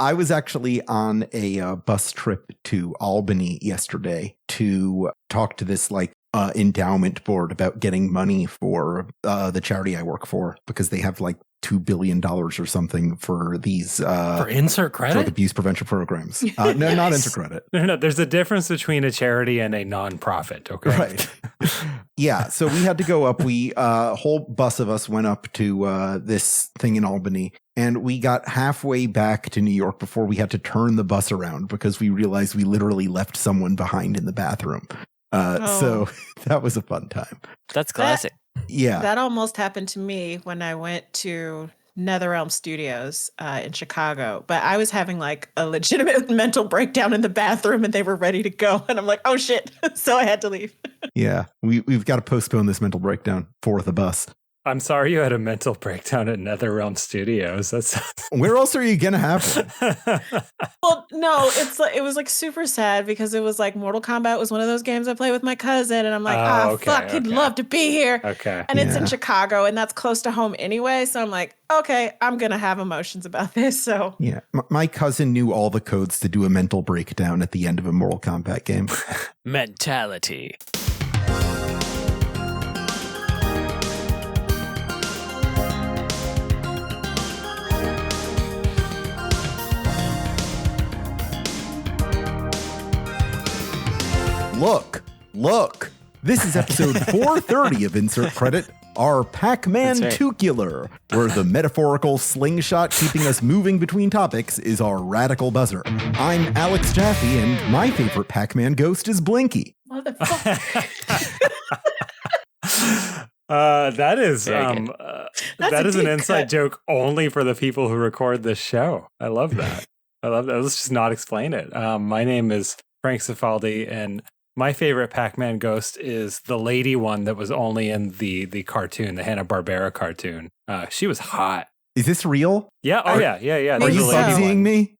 I was actually on a bus trip to Albany yesterday to talk to this endowment board about getting money for the charity I work for, because they have like $2 billion or something for these for insert credit drug abuse prevention programs. No, not insert credit. No, there's a difference between a charity and a nonprofit. Okay, right. Yeah, so we had to go up. A whole bus of us went up to this thing in Albany, and we got halfway back to New York before we had to turn the bus around because we realized we literally left someone behind in the bathroom. So that was a fun time. That's classic. Yeah. That almost happened to me when I went to NetherRealm Studios in Chicago. But I was having like a legitimate mental breakdown in the bathroom and they were ready to go. And I'm like, oh shit. So I had to leave. Yeah. We've got to postpone this mental breakdown for the bus. I'm sorry you had a mental breakdown at NetherRealm Studios. Where else are you gonna have one? Well, no, it was like super sad because it was like Mortal Kombat was one of those games I play with my cousin, and I'm like, he'd love to be here. Okay, and it's in Chicago, and that's close to home anyway. So I'm like, okay, I'm gonna have emotions about this. So yeah, my cousin knew all the codes to do a mental breakdown at the end of a Mortal Kombat game. Mentality. Look. This is episode 430 of Insert Credit, our Pac-Man 2cular, where the metaphorical slingshot keeping us moving between topics is our radical buzzer. I'm Alex Jaffe, and my favorite Pac-Man ghost is Blinky. Motherfucker. That is an inside joke only for the people who record this show. I love that. Let's just not explain it. My name is Frank Cifaldi, and my favorite Pac-Man ghost is the lady one that was only in the cartoon, the Hanna-Barbera cartoon. She was hot. Is this real? Yeah. Oh, yeah. Are you seeing me?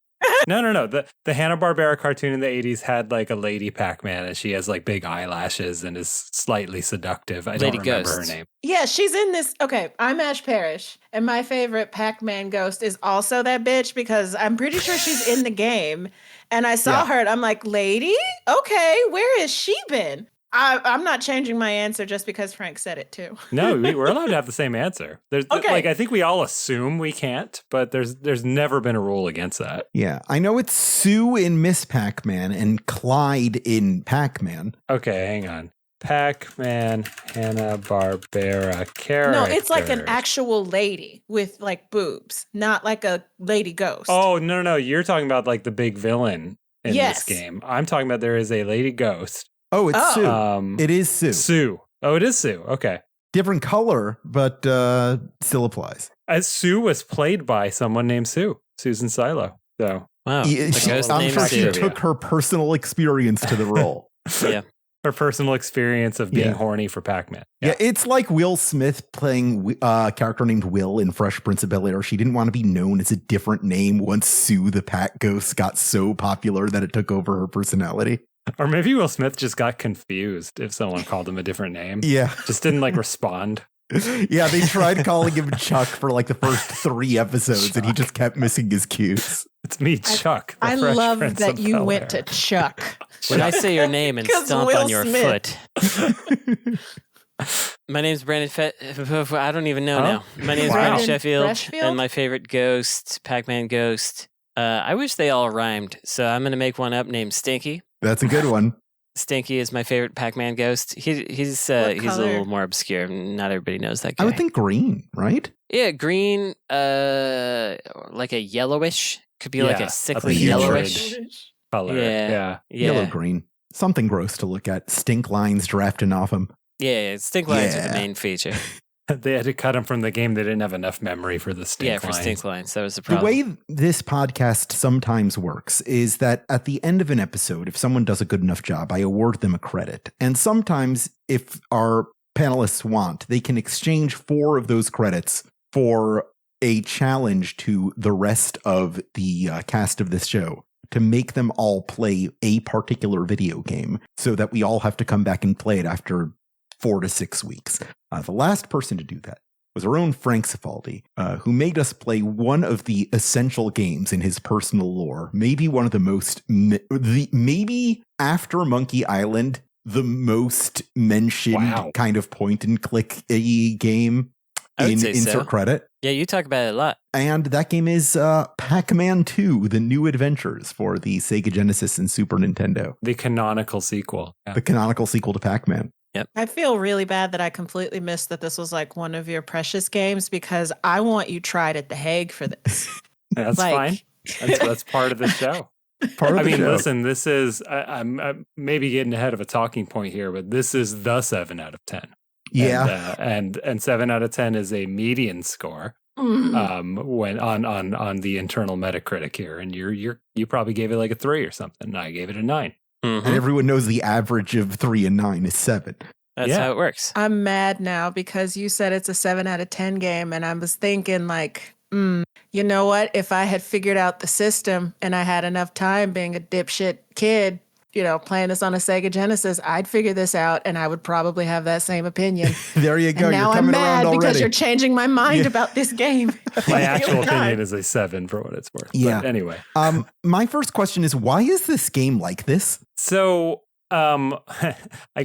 No. The Hanna-Barbera cartoon in the 80s had like a lady Pac-Man, and she has like big eyelashes and is slightly seductive. I don't remember her name. Yeah, she's in this. Okay, I'm Ash Parrish, and my favorite Pac-Man ghost is also that bitch because I'm pretty sure she's in the game. And I saw her, and I'm like, lady? Okay, where has she been? I'm not changing my answer just because Frank said it too. No, we're allowed to have the same answer. I think we all assume we can't, but there's never been a rule against that. Yeah, I know it's Sue in Miss Pac-Man and Clyde in Pac-Man. Okay, hang on. Pac-Man Hanna-Barbera character. No, it's like an actual lady with like boobs, not like a lady ghost. Oh, no. You're talking about like the big villain in this game. I'm talking about there is a lady ghost. Oh, it's Sue. It is Sue. Sue. Oh, it is Sue. Okay. Different color, but still applies. As Sue was played by someone named Susan Silo. So wow. I'm sure she took her personal experience to the role. Yeah. Her personal experience of being horny for Pac-Man. Yeah, it's like Will Smith playing a character named Will in Fresh Prince of Bel-Air. She didn't want to be known as a different name once Sue the Pac Ghost got so popular that it took over her personality. Or maybe Will Smith just got confused if someone called him a different name. Yeah. Just didn't respond. Yeah, they tried calling him Chuck for like the first 3 episodes, and he just kept missing his cues. It's me, Chuck. I love that you went to Chuck. When I say your name and stomp Will on your Smith. foot. My name's Brandon I don't even know now. My name's Brandon Sheffield, and my favorite ghost, Pac-Man ghost. I wish they all rhymed, so I'm going to make one up named Stinky. That's a good one. Stinky is my favorite Pac-Man ghost. He's a little more obscure. Not everybody knows that guy. I would think green, right? Yeah, green, like a yellowish. Could be like a sickly yellowish color. Yeah. Yellow-green. Something gross to look at. Stink lines drafting off him. Yeah, stink lines are the main feature. They had to cut him from the game. They didn't have enough memory for the stink lines. Yeah, for stink lines. That was the problem. The way this podcast sometimes works is that at the end of an episode, if someone does a good enough job, I award them a credit. And sometimes, if our panelists want, they can exchange 4 of those credits for a challenge to the rest of the cast of this show to make them all play a particular video game so that we all have to come back and play it after 4 to 6 weeks. The last person to do that was our own Frank Cifaldi, who made us play one of the essential games in his personal lore. Maybe one of the most, maybe after Monkey Island, the most mentioned kind of point and click game in insert credit. Yeah, you talk about it a lot. And that game is Pac-Man 2, The New Adventures for the Sega Genesis and Super Nintendo. The canonical sequel. Yeah. The canonical sequel to Pac-Man. Yep. I feel really bad that I completely missed that this was like one of your precious games because I want you tried at The Hague for this. That's fine. That's part of the show. Listen, this is, I'm maybe getting ahead of a talking point here, but this is the 7 out of 10. Yeah. And 7 out of 10 is a median score when on the internal Metacritic here. And you probably gave it like a 3 or something. I gave it a 9. Mm-hmm. And everyone knows the average of 3 and 9 is 7. That's how it works. I'm mad now because you said it's a 7 out of 10 game. And I was thinking like, you know what? If I had figured out the system and I had enough time being a dipshit kid, playing this on a Sega Genesis, I'd figure this out and I would probably have that same opinion. There you go. And now you're coming I'm mad around already. because you're changing my mind about this game. My actual opinion is a 7 for what it's worth. Yeah. But anyway. My first question is, why is this game like this? So, I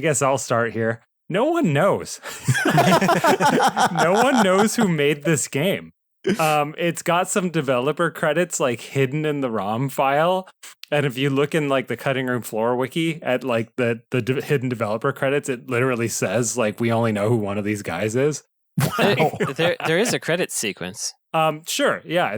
guess I'll start here. No one knows. No one knows who made this game. It's got some developer credits like hidden in the ROM file. And if you look in like the Cutting Room Floor wiki at like the hidden developer credits, it literally says like we only know who one of these guys is. Wow. There is a credit sequence. Sure, yeah,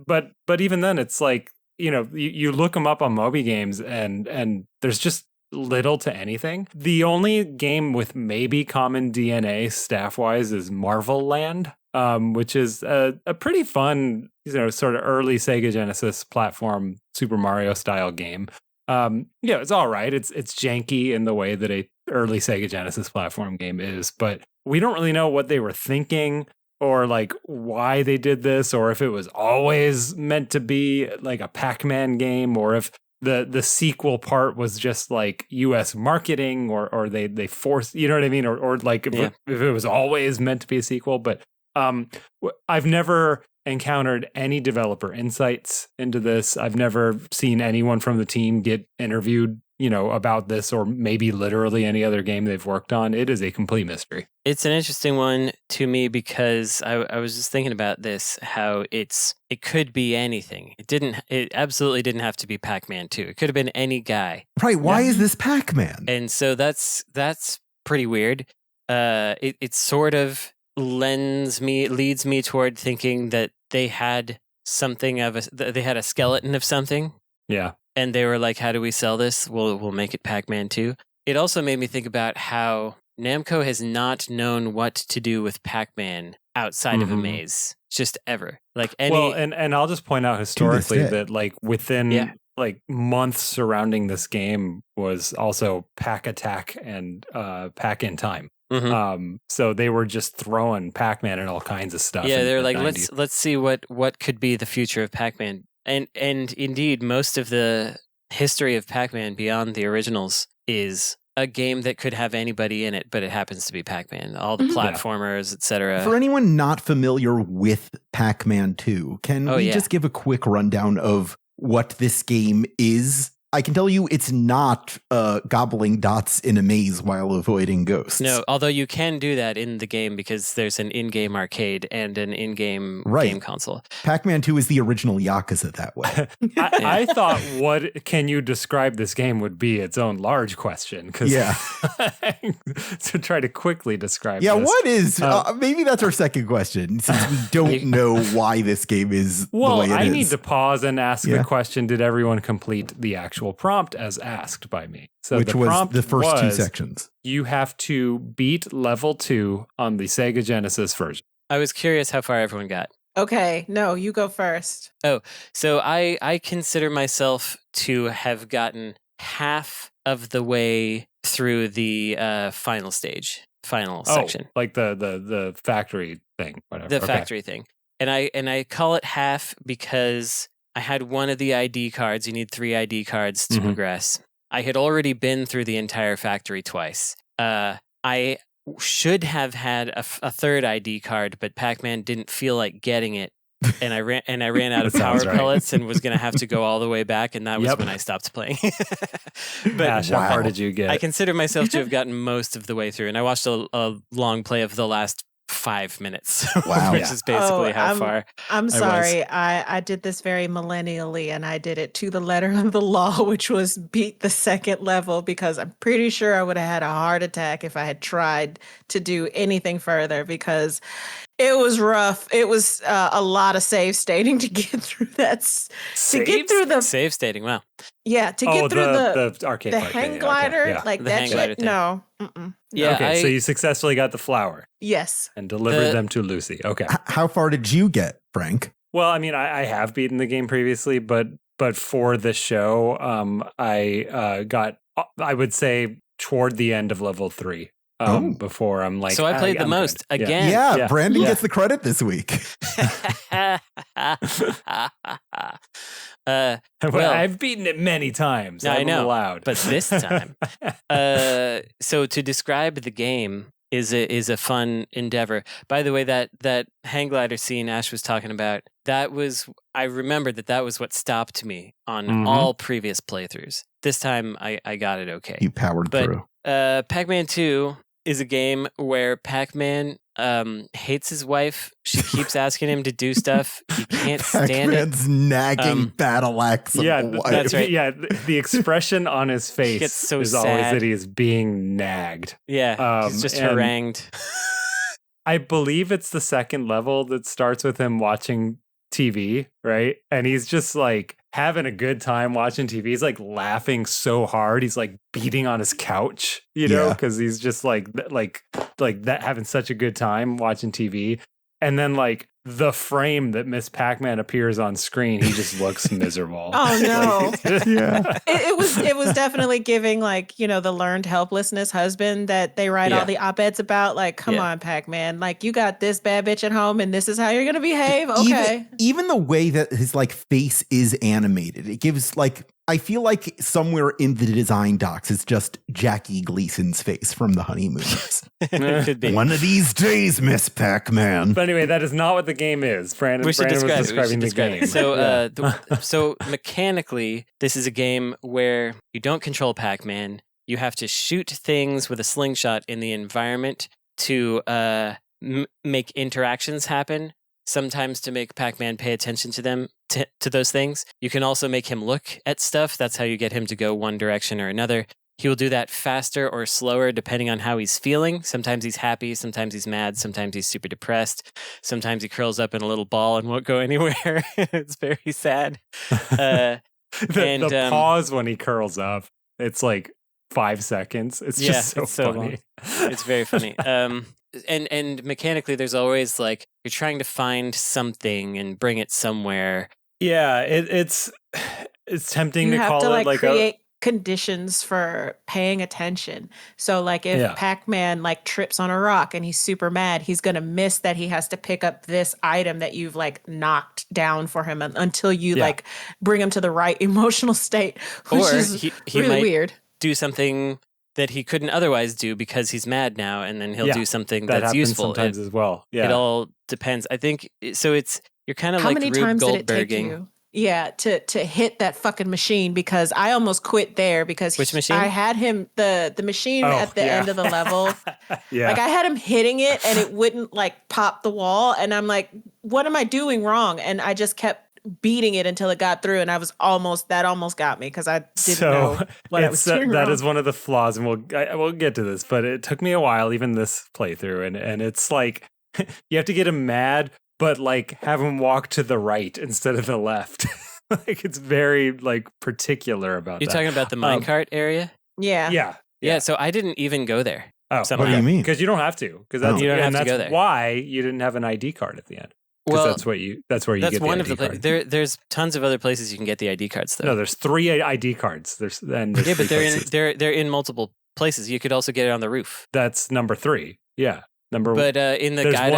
but even then, it's like you look them up on Moby Games and there's just little to anything. The only game with maybe common DNA staff wise is Marvel Land. Which is a pretty fun, sort of early Sega Genesis platform Super Mario style game. It's all right. It's janky in the way that a early Sega Genesis platform game is, but we don't really know what they were thinking or like why they did this, or if it was always meant to be like a Pac-Man game, or if the sequel part was just like US marketing, or they forced, you know what I mean, or like if it was always meant to be a sequel, but. I've never encountered any developer insights into this. I've never seen anyone from the team get interviewed, about this, or maybe literally any other game they've worked on. It is a complete mystery. It's an interesting one to me because I was just thinking about this, how it could be anything. It absolutely didn't have to be Pac-Man 2. It could have been any guy. Right. Why is this Pac-Man? And so that's pretty weird. It sort of leads me toward thinking that they had they had a skeleton of something. Yeah. And they were like, how do we sell this? We'll make it Pac-Man 2. It also made me think about how Namco has not known what to do with Pac-Man outside of a maze, just ever. Like and I'll just point out historically that like within like months surrounding this game was also Pac Attack and Pac in Time. Mm-hmm. So they were just throwing Pac-Man and all kinds of stuff. Yeah, they're like, let's see what could be the future of Pac-Man. And indeed, most of the history of Pac-Man beyond the originals is a game that could have anybody in it, but it happens to be Pac-Man. All the platformers, etc. For anyone not familiar with Pac-Man 2, can we just give a quick rundown of what this game is? I can tell you it's not gobbling dots in a maze while avoiding ghosts. No, although you can do that in the game because there's an in-game arcade and an in-game game console. Pac-Man 2 is the original Yakuza that way. I thought what can you describe this game would be its own large question. So try to quickly describe this. What is, maybe that's our second question, since we don't know why this game is the way it is. I need to pause and ask the question, did everyone complete the actual prompt as asked by me? So which was the first 2 sections. You have to beat level 2 on the Sega Genesis version. I was curious how far everyone got. Okay, no, you go first. Oh, so I consider myself to have gotten half of the way through the final section. Like the factory thing, whatever. The factory thing. And I call it half because I had one of the ID cards. You need 3 ID cards to progress. I had already been through the entire factory twice. I should have had a third ID card, but Pac-Man didn't feel like getting it. And I ran out of power pellets and was going to have to go all the way back. And that was when I stopped playing. But Ash, how far did you get? I consider myself to have gotten most of the way through. And I watched a long play of the last 5 minutes, which is basically how far. I'm sorry. I did this very millennially, and I did it to the letter of the law, which was beat the second level, because I'm pretty sure I would have had a heart attack if I had tried to do anything further, because it was rough. It was a lot of save stating to get through that. To get through the save stating. Wow. Yeah, to get through the arcade the hang glider, like the that shit. Thing. No. Yeah. Okay, so you successfully got the flower. Yes. And delivered them to Lucy. Okay. How far did you get, Frank? Well, I mean, I have beaten the game previously, but for the show, I got, I would say, toward the end of level 3. Before I'm like, so I played the most good. again. Yeah, Brandon gets the credit this week. Well, I've beaten it many times. I know, allowed. But this time. So to describe the game is a fun endeavor. By the way, that hang glider scene Ash was talking about, I remembered that was what stopped me on all previous playthroughs. This time I got it okay. You powered through. Pac-Man 2 is a game where Pac-Man hates his wife. She keeps asking him to do stuff. He can't stand Pac-Man's nagging battle axe. That's right. Yeah, the expression on his face is always that he is being nagged. Yeah, he's just harangued. I believe it's the second level that starts with him watching TV, right? And he's just like having a good time watching TV. He's like laughing so hard. He's like beating on his couch, you know, because he's just like that, having such a good time watching TV. And then like the frame that Miss Pac-Man appears on screen, he just looks miserable. Oh no. Yeah. It was definitely giving, like, you know, the learned helplessness husband that they write all the op-eds about. Like, come on, Pac-Man. Like, you got this bad bitch at home and this is how you're gonna behave. Okay. Even the way that his like face is animated, it gives like, I feel like somewhere in the design docs it's just Jackie Gleason's face from The Honeymooners. It could be. One of these days, Miss Pac-Man. But anyway, that is not what the game is. Brandon was describing the game. So, so mechanically, this is a game where you don't control Pac-Man. You have to shoot things with a slingshot in the environment to make interactions happen. Sometimes to make Pac-Man pay attention to them, to those things. You can also make him look at stuff. That's how you get him to go one direction or another. He will do that faster or slower depending on how he's feeling. Sometimes he's happy, sometimes he's mad, sometimes he's super depressed. Sometimes he curls up in a little ball and won't go anywhere. It's very sad. The pause when he curls up, it's like 5 seconds. It's just so funny. It's very funny. And mechanically, there's always like you're trying to find something and bring it somewhere. Yeah, it's tempting to call it like create conditions for paying attention. So like if Pac-Man like trips on a rock and he's super mad, he's gonna miss that he has to pick up this item that you've like knocked down for him until you like bring him to the right emotional state, which is he really might weird. Do something that he couldn't otherwise do because he's mad now, and then he'll do something that's useful sometimes as well. Yeah, it all depends. I think so. You're kind of like Rube Goldberging. To hit that fucking machine, because I almost quit there because which machine? I had him the machine at the end of the level. Like I had him hitting it and it wouldn't like pop the wall, and I'm like, what am I doing wrong? And I just kept beating it until it got through, and that almost got me because I didn't know what I was doing that wrong. is one of the flaws, and we'll get to this, but it took me a while, even this playthrough, and it's like you have to get him mad, but like have him walk to the right instead of the left. Like it's very like particular about You're talking about the minecart area? Yeah. So I didn't even go there. Oh, somehow. What do you mean? Because you don't have to. Because you don't have to go there. Why you didn't have an ID card at the end. Well, that's where you get the ID card. There's tons of other places you can get the ID cards though. No, there's 3 ID cards. There's but they're in multiple places. You could also get it on the roof. That's number 3. Yeah. But in the guide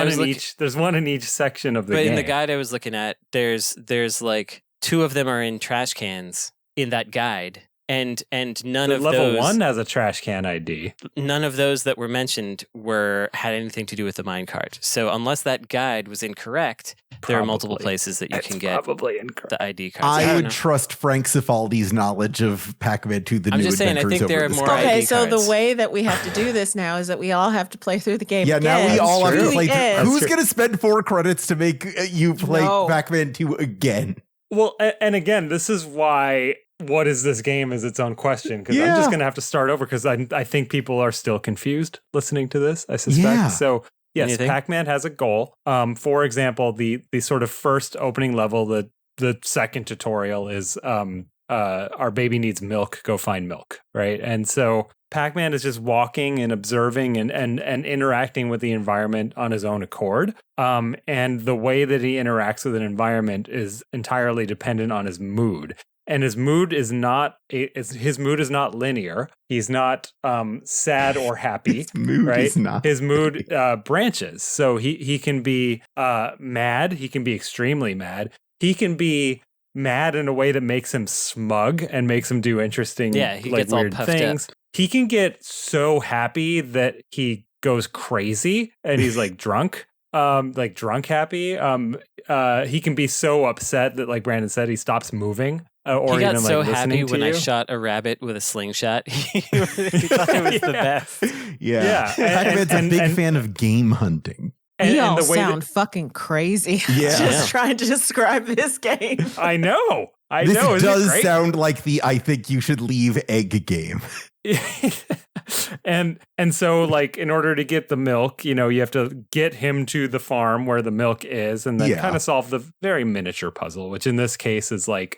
there's one in each section of the game. But in the guide I was looking at, there's like 2 of them are in trash cans in that guide, And none of level those, 1 has a trash can ID. None of those that were mentioned had anything to do with the minecart. So unless that guide was incorrect, there are multiple places that you can get the ID cards. I would trust Frank Cifaldi's knowledge of Pac-Man 2: The New Adventures. I think there are more ID Okay, cards. so the way that we have to do this now is that we all have to play through the game again. Yeah, now we all have to play through. Who's going to spend 4 credits to make you play Pac-Man 2 again? Well, and again, this is why what is this game is its own question, because I'm just going to have to start over because I think people are still confused listening to this, I suspect. Yeah. So, yes, Pac-Man has a goal. For example, the sort of first opening level, the second tutorial is our baby needs milk, go find milk, right? And so Pac-Man is just walking and observing and interacting with the environment on his own accord. And the way that he interacts with an environment is entirely dependent on his mood. And his mood is not linear. He's not sad or happy. His mood right? is not. His mood branches. So he can be mad. He can be extremely mad. He can be mad in a way that makes him smug and makes him do interesting, he gets weird all puffed things. up. He can get so happy that he goes crazy and he's like drunk. Like drunk happy. He can be so upset that, like Brandon said, he stops moving. Or he got even so like happy when I you. shot a rabbit with a slingshot. He thought it was the best. Yeah. Pac-Man's a big fan of game hunting. We all sound fucking crazy. Yeah. Just trying to describe this game. I know. This does sound like the I think you should leave egg game. and so, like, in order to get the milk, you have to get him to the farm where the milk is, and then kind of solve the very miniature puzzle, which in this case is like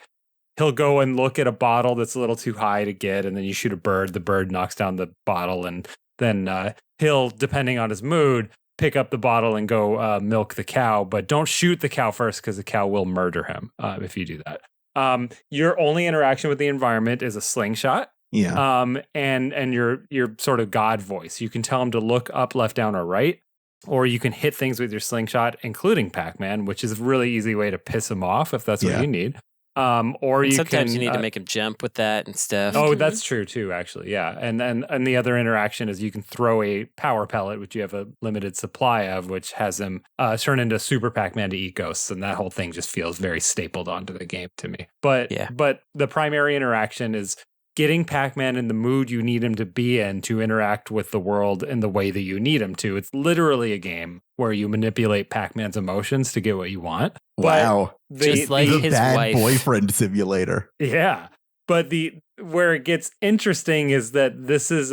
he'll go and look at a bottle that's a little too high to get, and then you shoot a bird. The bird knocks down the bottle, and then he'll, depending on his mood, pick up the bottle and go milk the cow. But don't shoot the cow first because the cow will murder him if you do that. Your only interaction with the environment is a slingshot. Yeah. And your sort of God voice. You can tell him to look up, left, down, or right, or you can hit things with your slingshot, including Pac-Man, which is a really easy way to piss him off if that's what you need. Or you sometimes you need to make him jump with that and stuff. Oh, that's true too, actually. Yeah. And the other interaction is you can throw a power pellet, which you have a limited supply of, which has him turn into Super Pac-Man to eat ghosts. And that whole thing just feels very stapled onto the game to me. But the primary interaction is getting Pac-Man in the mood you need him to be in to interact with the world in the way that you need him to. It's literally a game where you manipulate Pac-Man's emotions to get what you want. Wow. Just like his bad wife. boyfriend simulator. Yeah. But where it gets interesting is that this is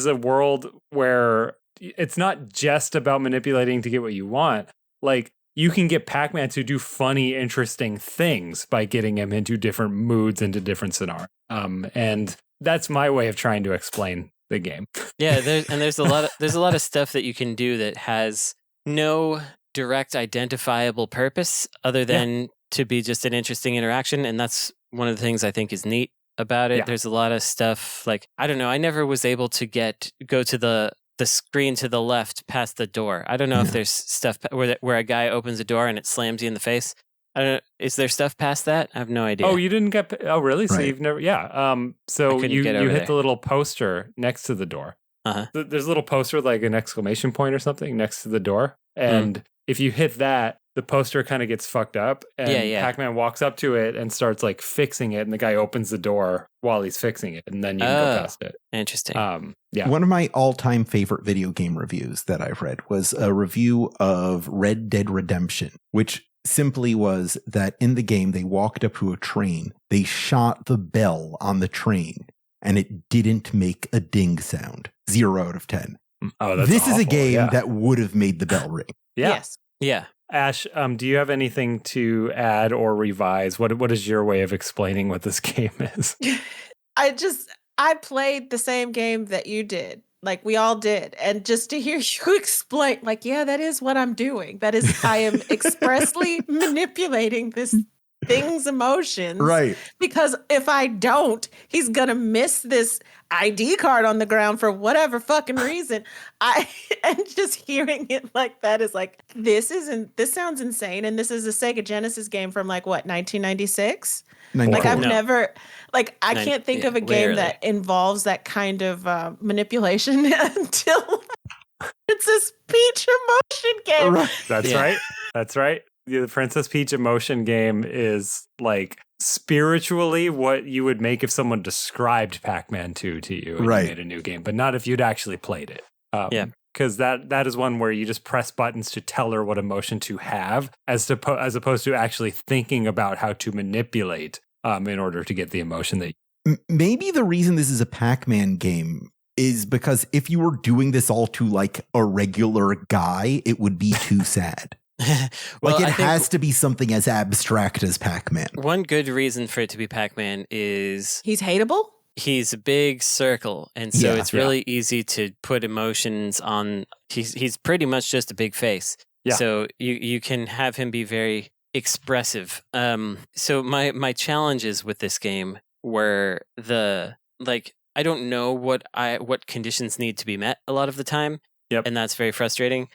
a world where it's not just about manipulating to get what you want. Like, you can get Pac-Man to do funny, interesting things by getting him into different moods, into different scenarios. And that's my way of trying to explain the game. Yeah, there's a lot of stuff that you can do that has no direct identifiable purpose other than to be just an interesting interaction, and that's one of the things I think is neat about it. There's a lot of stuff like, I don't know, I never was able to go to the screen to the left past the door. I don't know if there's stuff where a guy opens a door and it slams you in the face. I don't know. Is there stuff past that? I have no idea. Oh, you didn't get... Oh, really? So you've never... Yeah. So you hit the little poster next to the door. Uh-huh. There's a little poster with like an exclamation point or something next to the door. And if you hit that, the poster kind of gets fucked up. And Pac-Man walks up to it and starts like fixing it. And the guy opens the door while he's fixing it. And then you can go past it. Interesting. One of my all-time favorite video game reviews that I've read was a review of Red Dead Redemption, which simply was that in the game, they walked up to a train, they shot the bell on the train, and it didn't make a ding sound. 0 out of 10. Oh, that's This awful. is a game that would have made the bell ring. Yeah. Yes. Yeah. Ash, do you have anything to add or revise? What is your way of explaining what this game is? I played the same game that you did. Like we all did. And just to hear you explain, like, yeah, that is what I'm doing. That is, I am expressly manipulating this thing's emotions. Right. Because if I don't, he's going to miss this ID card on the ground for whatever fucking reason. And just hearing it like that is like, this sounds insane. And this is a Sega Genesis game from like what, 1996? Like I've never, like I can't think of a game that involves that kind of manipulation until it's a speech emotion game. Right. That's right. That's right. The Princess Peach emotion game is like spiritually what you would make if someone described Pac-Man 2 to you and you made a new game, but not if you'd actually played it. Because that is one where you just press buttons to tell her what emotion to have, as opposed to actually thinking about how to manipulate in order to get the emotion that. Maybe the reason this is a Pac-Man game is because if you were doing this all to like a regular guy, it would be too sad. Well, it has to be something as abstract as Pac-Man. One good reason for it to be Pac-Man is he's hateable. He's a big circle, and so it's really easy to put emotions on. He's pretty much just a big face. Yeah. So you can have him be very expressive. So my challenges with this game were I don't know what conditions need to be met a lot of the time. Yep. And that's very frustrating.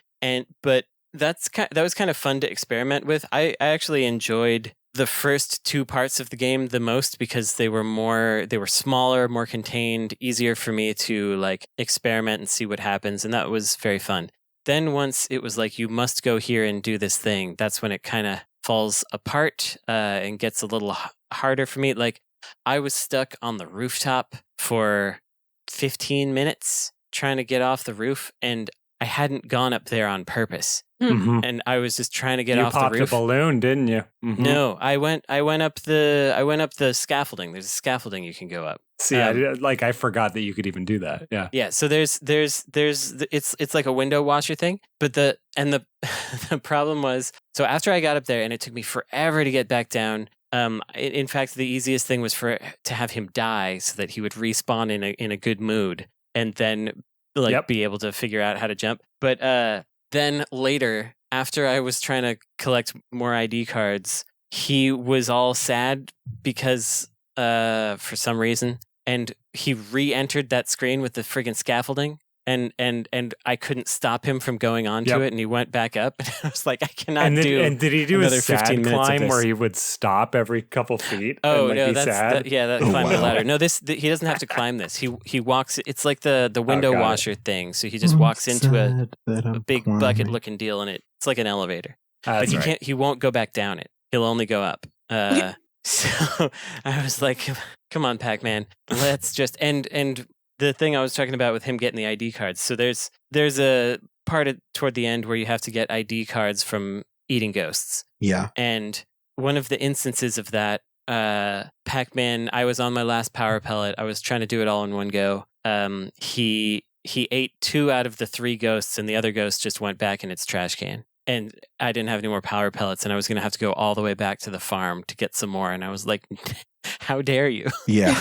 But that was kind of fun to experiment with. I actually enjoyed the first two parts of the game the most because they were smaller, more contained, easier for me to like experiment and see what happens, and that was very fun. Then once it was like you must go here and do this thing, that's when it kind of falls apart and gets a little harder for me. Like I was stuck on the rooftop for 15 minutes trying to get off the roof, and I hadn't gone up there on purpose. Mm-hmm. And I was just trying to get off the roof. You popped a balloon, didn't you? Mm-hmm. No, I went up the scaffolding. There's a scaffolding you can go up. See, I forgot that you could even do that. Yeah. Yeah. So there's it's like a window washer thing. But the problem was, so after I got up there, and it took me forever to get back down. In fact, the easiest thing was to have him die so that he would respawn in a good mood, and then be able to figure out how to jump. But then later, after I was trying to collect more ID cards, he was all sad because for some reason, and he re-entered that screen with the friggin' scaffolding, and I couldn't stop him from going onto it, and he went back up, and I was like, I cannot do. And did he do a sad climb where he would stop every couple feet? Oh and, no, be sad? That climb the ladder. No, he doesn't have to climb this. He walks. It's like the window washer thing. So he just walks into a big bucket looking deal, and it's like an elevator. But he can't. He won't go back down it. He'll only go up. So I was like, come on, Pac-Man, let's just and. The thing I was talking about with him getting the ID cards. So there's a part toward the end where you have to get ID cards from eating ghosts. Yeah. And one of the instances of that, Pac-Man, I was on my last power pellet. I was trying to do it all in one go. He ate 2 out of the 3 ghosts, and the other ghost just went back in its trash can. And I didn't have any more power pellets, and I was going to have to go all the way back to the farm to get some more. And I was like, how dare you? Yeah.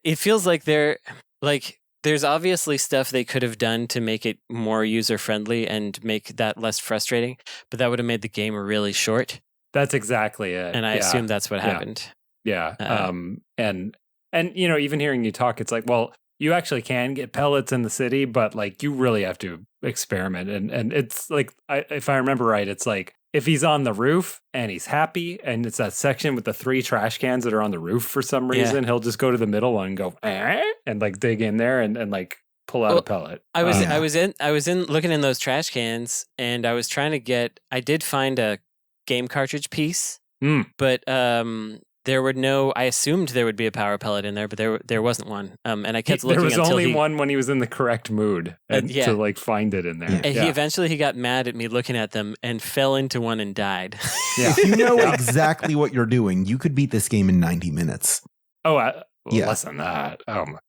It feels like there's obviously stuff they could have done to make it more user-friendly and make that less frustrating, but that would have made the game really short. That's exactly it. And I assume that's what happened. Yeah. And even hearing you talk, it's like, well, you actually can get pellets in the city, but like you really have to experiment. And it's like, if I remember right, it's like if he's on the roof and he's happy, and it's that section with the 3 trash cans that are on the roof for some reason, he'll just go to the middle one and go and like dig in there and like pull out a pellet. I was in looking in those trash cans, and I did find a game cartridge piece, but there were no. I assumed there would be a power pellet in there, but there wasn't one. And I kept looking. There was only one when he was in the correct mood to like find it in there. And he eventually got mad at me looking at them and fell into one and died. Yeah, if you know exactly what you're doing, you could beat this game in 90 minutes. Oh, less than that.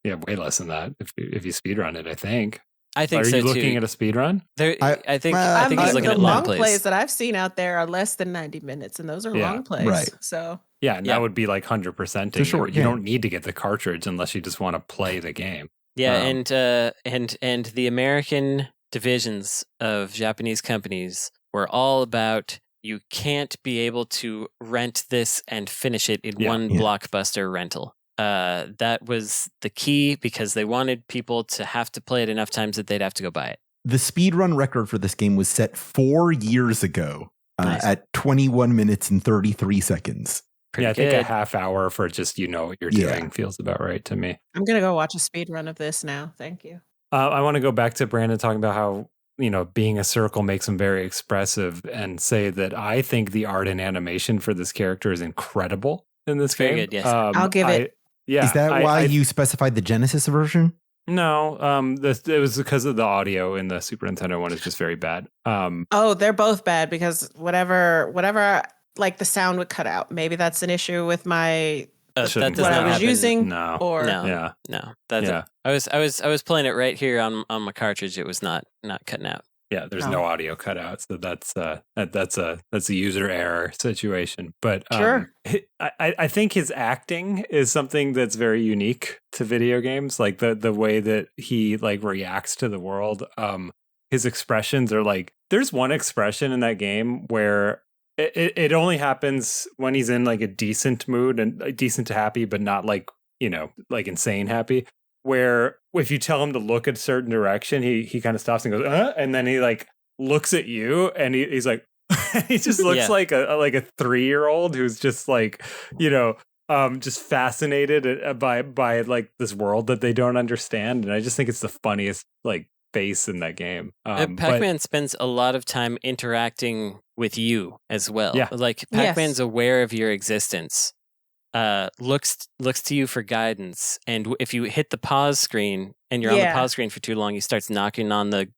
Yeah, way less than that. If you speedrun it, I think. I think so too. Are you looking at a speed run? I think he's looking at long plays that I've seen out there are less than 90 minutes, and those are long plays. Right. So that would be like 100%. Sure, you don't need to get the cartridge unless you just want to play the game. Yeah, and the American divisions of Japanese companies were all about you can't be able to rent this and finish it in one blockbuster rental. That was the key because they wanted people to have to play it enough times that they'd have to go buy it. The speedrun record for this game was set 4 years ago at 21 minutes and 33 seconds. I think a half hour for just what you're doing feels about right to me. I'm going to go watch a speed run of this now. Thank you. I want to go back to Brandon talking about how, being a circle makes him very expressive and say that I think the art and animation for this character is incredible in this game. Very good, yes. I'll give it. Yeah. Is that why you specified the Genesis version? No, it was because of the audio in the Super Nintendo one is just very bad. They're both bad because whatever, like the sound would cut out. Maybe that's an issue with my what I was using. No. I was playing it right here on my cartridge. It was not cutting out. Yeah, there's no audio cutout, so that's a user error situation. But sure. I think his acting is something that's very unique to video games. Like the way that he like reacts to the world. His expressions are like. There's one expression in that game where it only happens when he's in like a decent mood and decent to happy, but not like like insane happy. Where if you tell him to look a certain direction, he kind of stops and goes, and then he like looks at you and he's like, he just looks like a 3-year-old who's just like, just fascinated by like this world that they don't understand. And I just think it's the funniest like face in that game. Pac-Man spends a lot of time interacting with you as well. Yeah. Like Pac-Man's aware of your existence. Looks to you for guidance, and if you hit the pause screen and you're on the pause screen for too long, he starts knocking on the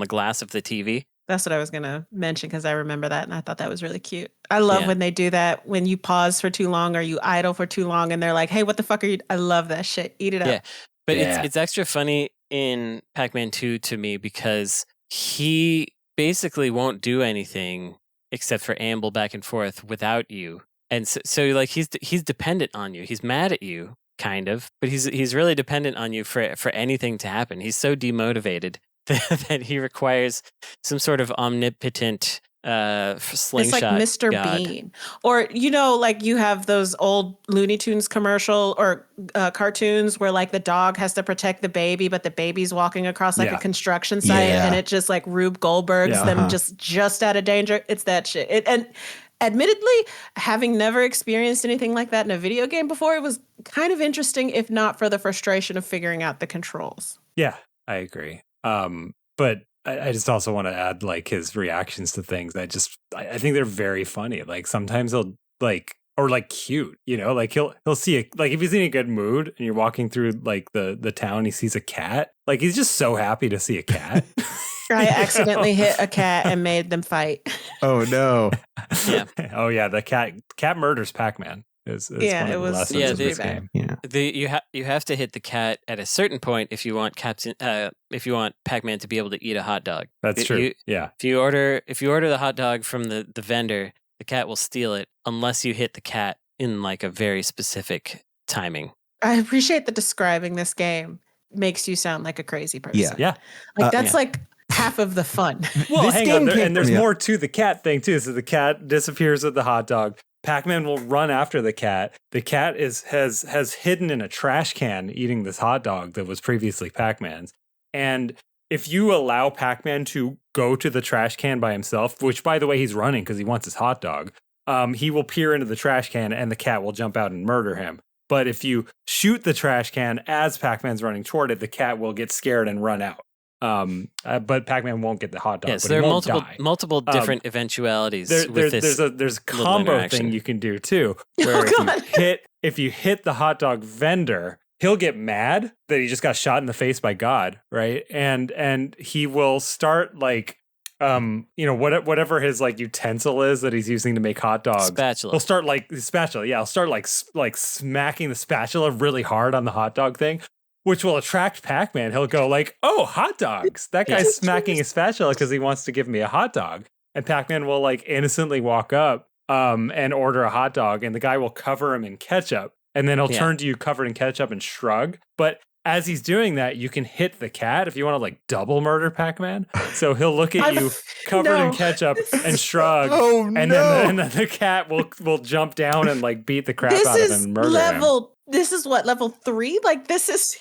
glass of the TV. That's what I was gonna mention because I remember that and I thought that was really cute. I love when they do that when you pause for too long or you idle for too long and they're like, "Hey, what the fuck are you?" I love that shit. Eat it up. Yeah, but it's extra funny in Pac-Man 2 to me because he basically won't do anything except for amble back and forth without you. And so like he's dependent on you. He's mad at you, kind of, but he's really dependent on you for anything to happen. He's so demotivated that he requires some sort of omnipotent slingshot. It's like Mr. God. Bean, or like you have those old Looney Tunes commercial or cartoons where like the dog has to protect the baby, but the baby's walking across like a construction site, and it just like Rube Goldberg's them just out of danger. It's that shit. And admittedly, having never experienced anything like that in a video game before, it was kind of interesting, if not for the frustration of figuring out the controls. Yeah, I agree. But I just also want to add like his reactions to things. I think they're very funny. Like sometimes he'll like, or like cute, like he'll see like if he's in a good mood and you're walking through like the town, he sees a cat. Like he's just so happy to see a cat. I accidentally hit a cat and made them fight. Oh no! Yeah. Oh yeah. The cat murders Pac-Man. Is one of the lessons of this game. Yeah. You have to hit the cat at a certain point if you want Pac-Man to be able to eat a hot dog. That's true. If you order the hot dog from the vendor, the cat will steal it unless you hit the cat in like a very specific timing. I appreciate that describing this game makes you sound like a crazy person. Yeah. Like that's like half of the fun. Well, hang on, and there's more to the cat thing too. So the cat disappears with the hot dog. Pac-Man will run after the cat. The cat has hidden in a trash can eating this hot dog that was previously Pac-Man's. And if you allow Pac-Man to go to the trash can by himself, which by the way he's running because he wants his hot dog, he will peer into the trash can and the cat will jump out and murder him. But if you shoot the trash can as Pac-Man's running toward it, the cat will get scared and run out. But Pac-Man won't get the hot dog. Yes, but there he are won't die. multiple different eventualities. There's a combo thing you can do too, where if you hit the hot dog vendor, he'll get mad that he just got shot in the face by God, right? And he will start like whatever his like utensil is that he's using to make hot dogs. Spatula. He'll start like the spatula. Yeah, he'll start like smacking the spatula really hard on the hot dog thing, which will attract Pac-Man. He'll go like, "Oh, hot dogs! That guy's smacking his spatula because he wants to give me a hot dog." And Pac-Man will like innocently walk up and order a hot dog, and the guy will cover him in ketchup, and then he'll turn to you covered in ketchup and shrug. But as he's doing that, you can hit the cat if you want to like double murder Pac-Man. So he'll look at you covered in ketchup and shrug. And then the cat will jump down and like beat the crap out of him and murder him. This is what, level 3? Like this is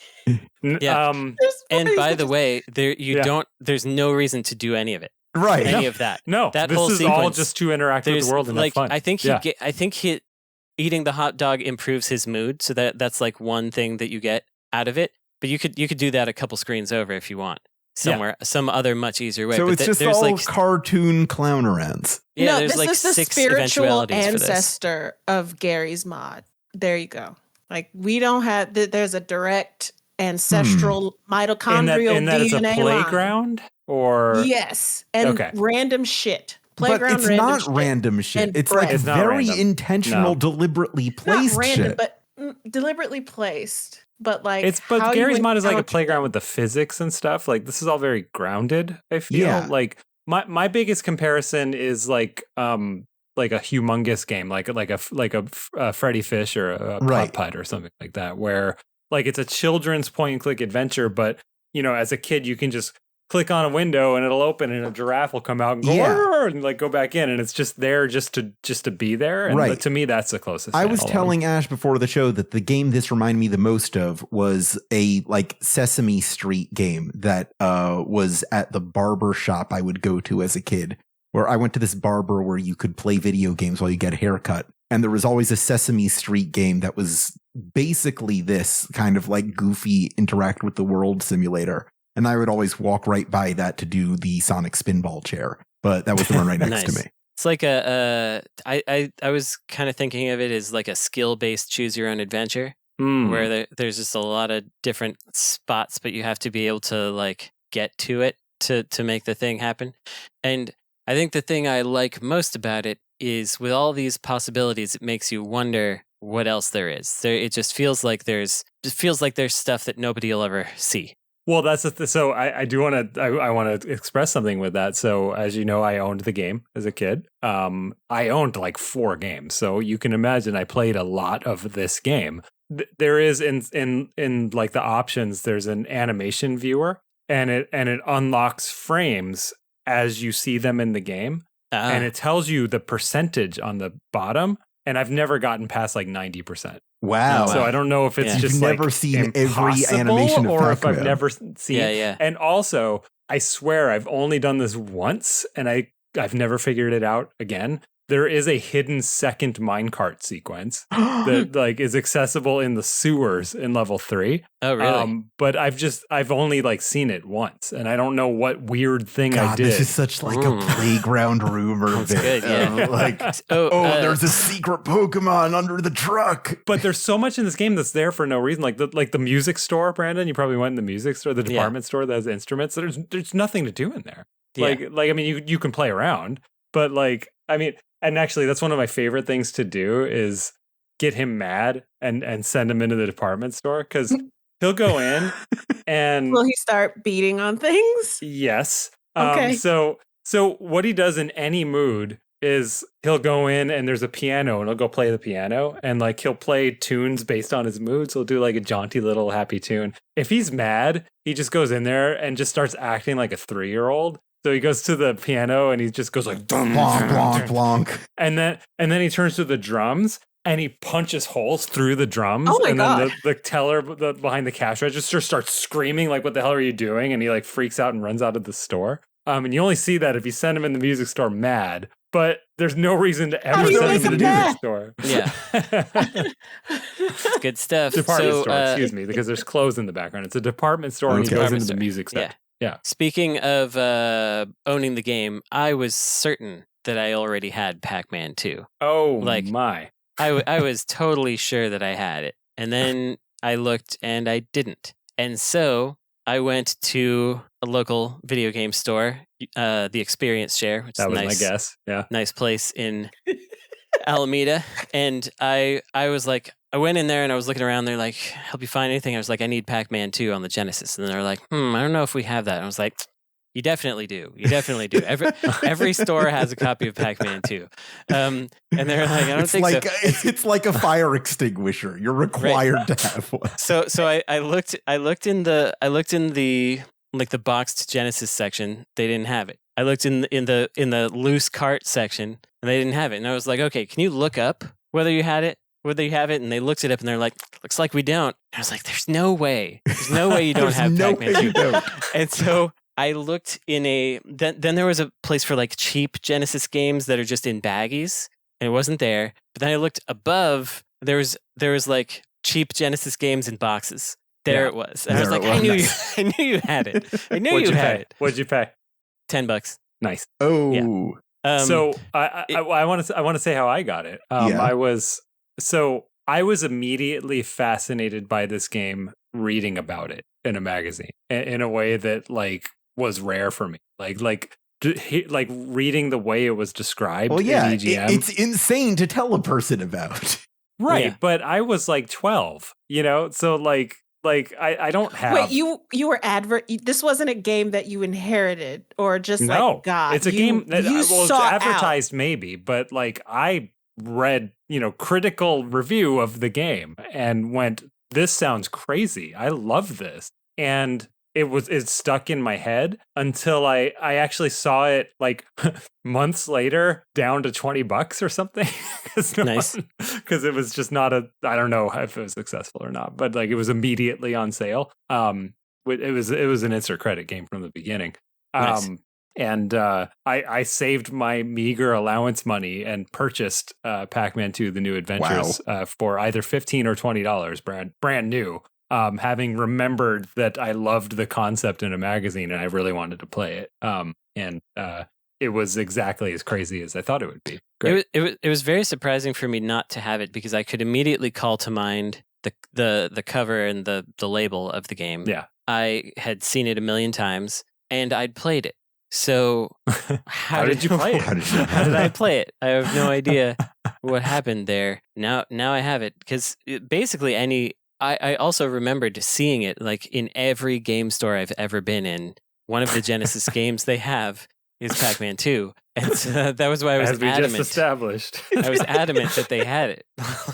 yeah. And by the way, there's no reason to do any of it. Right. Any of that. No, that this whole is sequence, all just to interact with the world and have fun. I think eating the hot dog improves his mood, so that's like one thing that you get out of it. But you could do that a couple screens over if you want. Somewhere, some other much easier way. So but it's just all like cartoon clownerands. Yeah, no, there's this like is the 6 spiritual eventualities ancestor of Gary's mod. There you go. Like we don't have. There's a direct ancestral mitochondrial in that DNA it's a playground, line. Or yes, and random shit. Playground, but it's not random shit. It's like very intentional, deliberately placed not random, shit. But deliberately placed. But like, but Gary's mod is like a playground with the physics and stuff. Like this is all very grounded. I feel like my biggest comparison is like a humongous game, like a Freddy Fish or a Putt-Putt or something like that, where like it's a children's point and click adventure, but you know, as a kid, you can just click on a window and it'll open and a giraffe will come out and go and like go back in, and it's just there just to be there. And to me, that's the closest. I was telling Ash before the show that the game this reminded me the most of was a like Sesame Street game that was at the barber shop I would go to as a kid, where I went to this barber where you could play video games while you get a haircut. And there was always a Sesame Street game that was basically this kind of like goofy interact with the world simulator. And I would always walk right by that to do the Sonic Spinball chair. But that was the one right next to me. It's like I was kind of thinking of it as like a skill-based choose your own adventure, where there's just a lot of different spots, but you have to be able to like get to it to make the thing happen. And I think the thing I like most about it is with all these possibilities, it makes you wonder what else there is. It just feels like there's stuff that nobody will ever see. Well, that's so I do want to express something with that. So as you know, I owned the game as a kid. I owned like 4 games, so you can imagine I played a lot of this game. There is in like the options, there's an animation viewer, and it unlocks frames as you see them in the game, and it tells you the percentage on the bottom. And I've never gotten past like 90%. Wow. So I don't know if it's just never like seen every animation of or if Pac-Man. I've never seen. Yeah. And also, I swear I've only done this once, and I've never figured it out again. There is a hidden second minecart sequence that like is accessible in the sewers in level 3. Oh, really? But I've only like seen it once, and I don't know what weird thing I did. This is such like a playground rumor bit. Good, yeah. Like, there's a secret Pokemon under the truck. But there's so much in this game that's there for no reason. Like the music store, Brandon. You probably went in the music store, the department store that has instruments. There's nothing to do in there. Like I mean, you can play around, but like I mean. And actually, that's one of my favorite things to do is get him mad and send him into the department store, because he'll go in and... Will he start beating on things? Yes. Okay. So what he does in any mood is he'll go in and there's a piano and he'll go play the piano, and like he'll play tunes based on his mood. So he'll do like a jaunty little happy tune. If he's mad, he just goes in there and just starts acting like a 3-year-old. So he goes to the piano and he just goes like blonk, blonk, blonk. And then he turns to the drums and he punches holes through the drums. Oh my God. Then the teller behind the cash register starts screaming like, "What the hell are you doing?" And he like freaks out and runs out of the store. And you only see that if you send him in the music store mad. But there's no reason to ever send him to the music store. Yeah. It's good stuff. Department store, excuse me, because there's clothes in the background. It's a department store and he goes into the music store. Yeah. Speaking of owning the game, I was certain that I already had Pac-Man 2. Oh, like, my. I was totally sure that I had it. And then I looked and I didn't. And so I went to a local video game store, the Experience Share, which that is was nice, my guess. Yeah. Nice place in Alameda. And I was like, I went in there and I was looking around. They're like, "Help you find anything?" I was like, "I need Pac-Man 2 on the Genesis." And they're like, "I don't know if we have that." And I was like, You definitely do. Every store has a copy of Pac-Man 2. And they're like, I don't think so. It's like a fire extinguisher. You're required to have one. So I looked in the like the boxed Genesis section. They didn't have it. I looked in the loose cart section and they didn't have it. And I was like, okay, can you look up whether you have it? And they looked it up and they're like, looks like we don't. And I was like, there's no way you don't have Pac-Man 2. And so I looked in then there was a place for like cheap Genesis games that are just in baggies, and it wasn't there. But then I looked above, there was like cheap Genesis games in boxes. There it was. And I was like, I knew you had it. I knew you had it. What'd you pay? $10. Nice. Oh. Yeah. So I want to say how I got it. I was immediately fascinated by this game reading about it in a magazine in a way that like was rare for me. Like reading the way it was described. Well, yeah, in EGM. It's insane to tell a person about. Right, yeah. But I was like 12, so like I don't have. Wait, you were this wasn't a game that you inherited or just like God. It's a game that it's advertised maybe, but like I read, critical review of the game and went, this sounds crazy. I love this. And it stuck in my head until I actually saw it like months later down to $20 or something. Nice. Because it was just not I don't know if it was successful or not, but like it was immediately on sale. It was an instant credit game from the beginning. Nice. And I saved my meager allowance money and purchased Pac-Man 2: The New Adventures for either $15 or $20, brand new. Having remembered that I loved the concept in a magazine and I really wanted to play it. And it was exactly as crazy as I thought it would be. Great. It was very surprising for me not to have it because I could immediately call to mind the cover and the label of the game. Yeah, I had seen it a million times and I'd played it. So how did you play it? How did I play it? I have no idea what happened there. Now I have it because basically I also remembered seeing it like in every game store I've ever been in. One of the Genesis games they have is Pac-Man 2. And so that was why I was adamant. As we just established. I was adamant that they had it.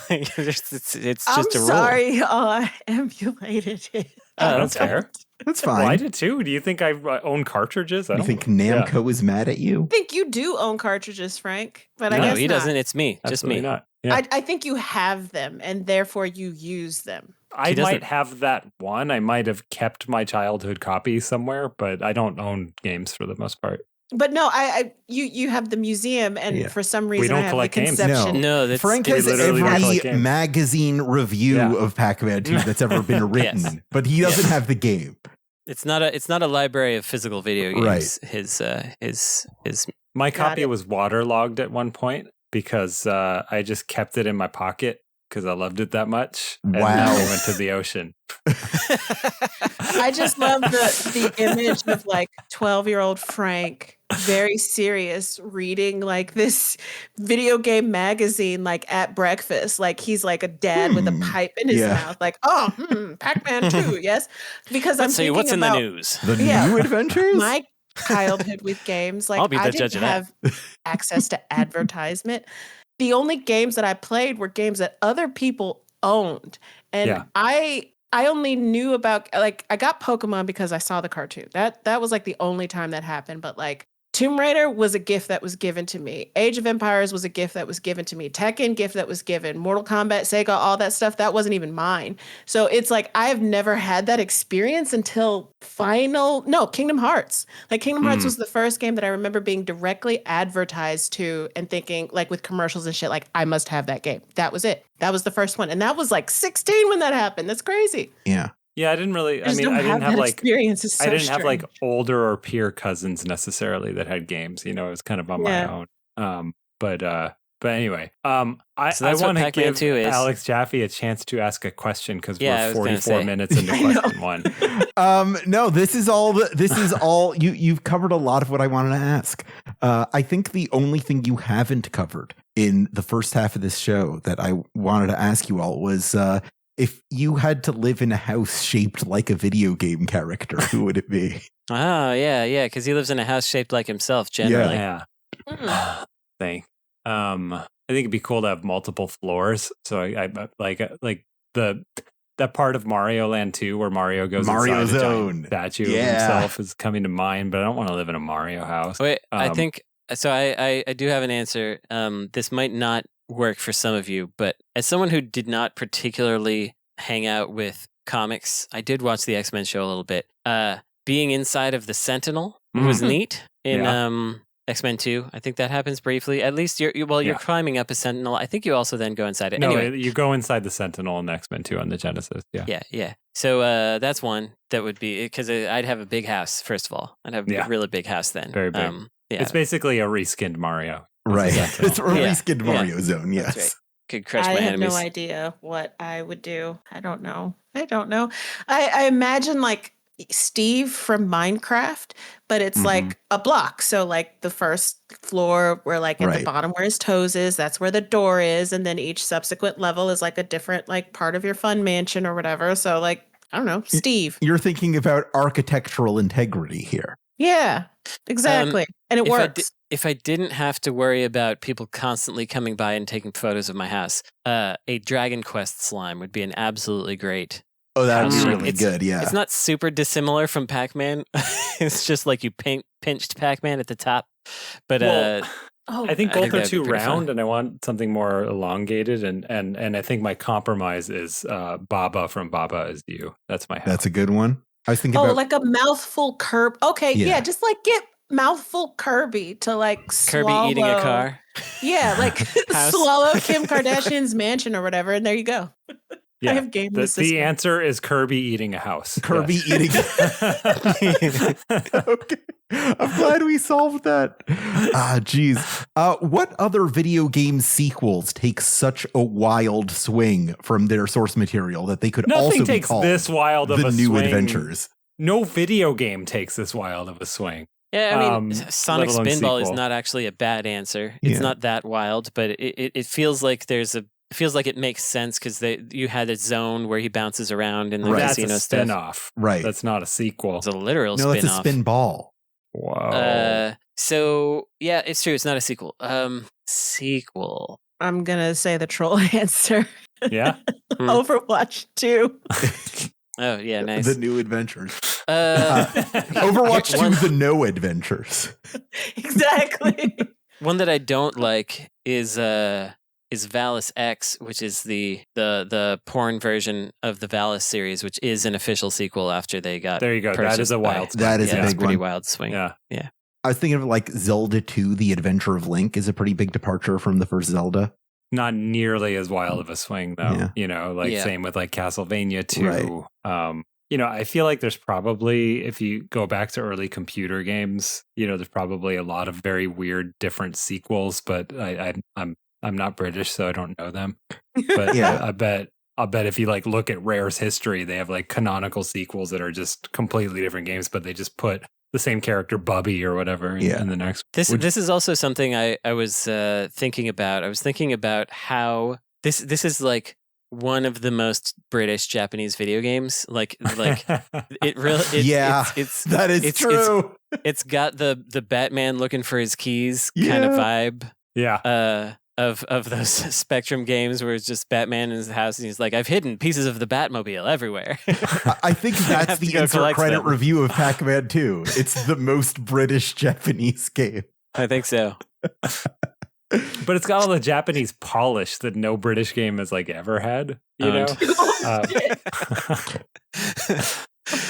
It's just I'm a rule. Sorry, I emulated it. Oh, that's fair. That's fine. Well, I did too. Do you think I own cartridges? You think Namco is mad at you? I think you do own cartridges, Frank. But no, I guess he doesn't. It's me. Absolutely just me. Not. Yeah. I think you have them, and therefore you use them. I might have that one. I might have kept my childhood copy somewhere, but I don't own games for the most part. But no, you have the museum, and for some reason we don't I have collect the conception. games. No, Frank has every magazine review of Pac-Man 2 that's ever been written, but he doesn't have the game. It's not a library of physical video games. Right. His my copy was waterlogged at one point because I just kept it in my pocket because I loved it that much. And then I went to the ocean. I just love the image of like 12-year-old Frank, very serious, reading like this video game magazine like at breakfast. Like he's like a dad with a pipe in his mouth. Like, Pac-Man 2, yes. Because Let's see what's in the news. The New Adventures? My childhood with games, like I didn't have access to advertisement. The only games that I played were games that other people owned. And I only knew about, like, I got Pokemon because I saw the cartoon. That was like the only time that happened. But like Tomb Raider was a gift that was given to me. Age of Empires was a gift that was given to me. Tekken gift that was given. Mortal Kombat, Sega, all that stuff, that wasn't even mine. So it's like I've never had that experience until Kingdom Hearts. Like Kingdom Hearts was the first game that I remember being directly advertised to and thinking like with commercials and shit, like I must have that game. That was it. That was the first one. And that was like 16 when that happened. That's crazy. Yeah. Yeah, I didn't really. I didn't have like experience. So I didn't have like older or peer cousins necessarily that had games. It was kind of on my own. But anyway, I want to give Alex Jaffe a chance to ask a question because we're 44 minutes into question one. No, this is all. You've covered a lot of what I wanted to ask. I think the only thing you haven't covered in the first half of this show that I wanted to ask you all was. If you had to live in a house shaped like a video game character, who would it be? Oh, yeah, because he lives in a house shaped like himself, generally. Yeah. I think it'd be cool to have multiple floors. So I like that part of Mario Land 2 where Mario goes Mario inside Zone. a giant statue of himself is coming to mind, but I don't want to live in a Mario house. Wait, I think so. I do have an answer. This might not work for some of you, but as someone who did not particularly hang out with comics, I did watch the X-Men show a little bit. Being inside of the Sentinel was neat in X-Men 2. I think that happens briefly. At least you're climbing up a Sentinel. I think you also then go inside it. No, anyway, you go inside the Sentinel in X-Men 2 on the Genesis. Yeah. So that's one that would be, because I'd have a big house, first of all. I'd have a really big house then. Very big. It's basically a reskinned Mario. Right. It's a reskinned Mario Zone, yes. Right. Could crush my enemies. I have no idea what I would do. I don't know. I imagine like Steve from Minecraft, but it's like a block. So like the first floor where like at the bottom where his toes is, that's where the door is. And then each subsequent level is like a different like part of your fun mansion or whatever. So like, I don't know, Steve. You're thinking about architectural integrity here. Yeah, exactly. And it works. If I didn't have to worry about people constantly coming by and taking photos of my house, a Dragon Quest slime would be an absolutely great. Oh, that would be really good, yeah. It's not super dissimilar from Pac-Man. It's just like you pinched Pac-Man at the top. But I think both are too round, and I want something more elongated. And I think my compromise is Baba from Baba Is You. That's my house. That's a good one. I was thinking about like a mouthful Kirby. Okay, yeah, just like get mouthful Kirby to like Kirby eating a car. Yeah, like swallow Kim Kardashian's mansion or whatever, and there you go. Yeah, I have gamed the system. The answer is Kirby eating a house. Kirby eating. Okay, I'm glad we solved that. Geez. What other video game sequels take such a wild swing from their source material that they could also be called this wild of the a new swing. Adventures? No video game takes this wild of a swing. Yeah, I mean, Sonic Spinball is not actually a bad answer. It's not that wild, but it feels like it feels like it makes sense because you had a zone where he bounces around in the casino That's a stuff. spin-off. Right. That's not a sequel. It's a literal spin-off. spin-off. No, it's a spinball. Wow. So, yeah, it's true. It's not a sequel. Sequel. I'm going to say the troll answer. Yeah? Overwatch 2. Oh, yeah, nice. The new adventures. Overwatch 2, the no adventures. Exactly. One that I don't like is Valis X, which is the porn version of the Valis series, which is an official sequel after they got. There you go. That is a wild swing. That is a big pretty one. wild swing. Yeah. I was thinking of like Zelda 2, The Adventure of Link is a pretty big departure from the first Zelda. Not nearly as wild of a swing, though. Yeah. Same with like Castlevania 2. Right. I feel like there's probably, if you go back to early computer games, there's probably a lot of very weird, different sequels, but I'm not British, so I don't know them. But I'll bet if you like look at Rare's history, they have like canonical sequels that are just completely different games, but they just put the same character, Bubby or whatever, in the next. This is also something I was thinking about. I was thinking about how this is like one of the most British Japanese video games. Like it really. It's that is true. It's got the Batman looking for his keys kind of vibe. Yeah. Of those Spectrum games where it's just Batman in his house and he's like, I've hidden pieces of the Batmobile everywhere. I think that's the insert credit review of Pac-Man 2. It's the most British Japanese game. I think so. But it's got all the Japanese polish that no British game has like ever had, you know?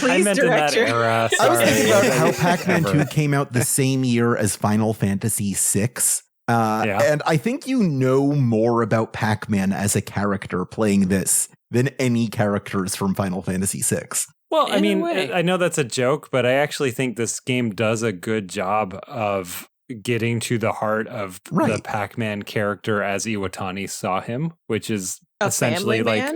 I meant in that era. I was thinking about how Pac-Man 2 came out the same year as Final Fantasy 6. And I think you know more about Pac-Man as a character playing this than any characters from Final Fantasy VI. Well, I mean, I know that's a joke, but I actually think this game does a good job of getting to the heart of the Pac-Man character as Iwatani saw him, which is essentially like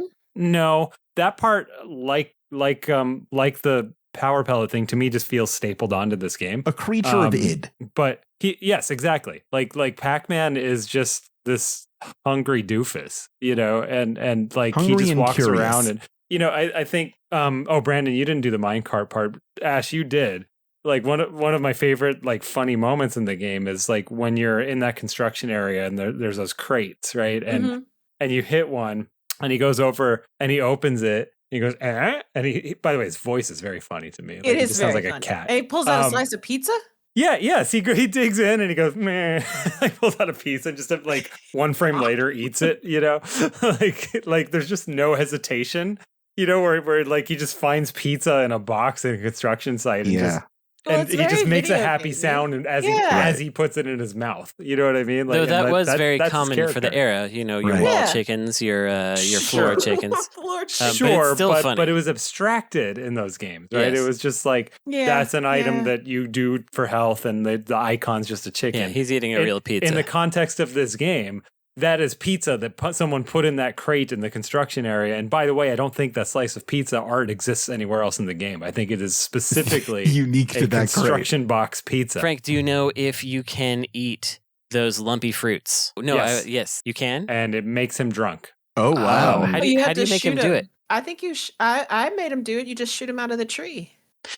that part, like the Power Pellet thing, to me just feels stapled onto this game. A creature of id. But yes, exactly. Like Pac-Man is just this hungry doofus, and like hungry, he just walks around and I think Brandon, you didn't do the minecart part. Ash, you did. like one of my favorite like funny moments in the game is like when you're in that construction area and there's those crates, right? And you hit one and he goes over and he opens it. He goes, eh? And he by the way, his voice is very funny to me. Like, it just sounds like a cat. And he pulls out a slice of pizza? Yes. He digs in and he goes, meh. Like pulls out a piece and just like one frame later eats it, you know? like there's just no hesitation, you know, where like he just finds pizza in a box in a construction site and he just makes a happy sound as he puts it in his mouth. You know what I mean? Like, that was very common for the era. You know, your wall chickens, your floor chickens. But it was abstracted in those games, right? Yes. It was just like that's an item that you do for health, and the icon's just a chicken. Yeah, he's eating a real pizza. In the context of this game, that is pizza that someone put in that crate in the construction area. And by the way, I don't think that slice of pizza art exists anywhere else in the game. I think it is specifically unique to that construction crate. Box pizza. Frank, do you know if you can eat those lumpy fruits? No, yes, you can. And it makes him drunk. Oh, wow. How do you make him do it? I think I made him do it. You just shoot him out of the tree.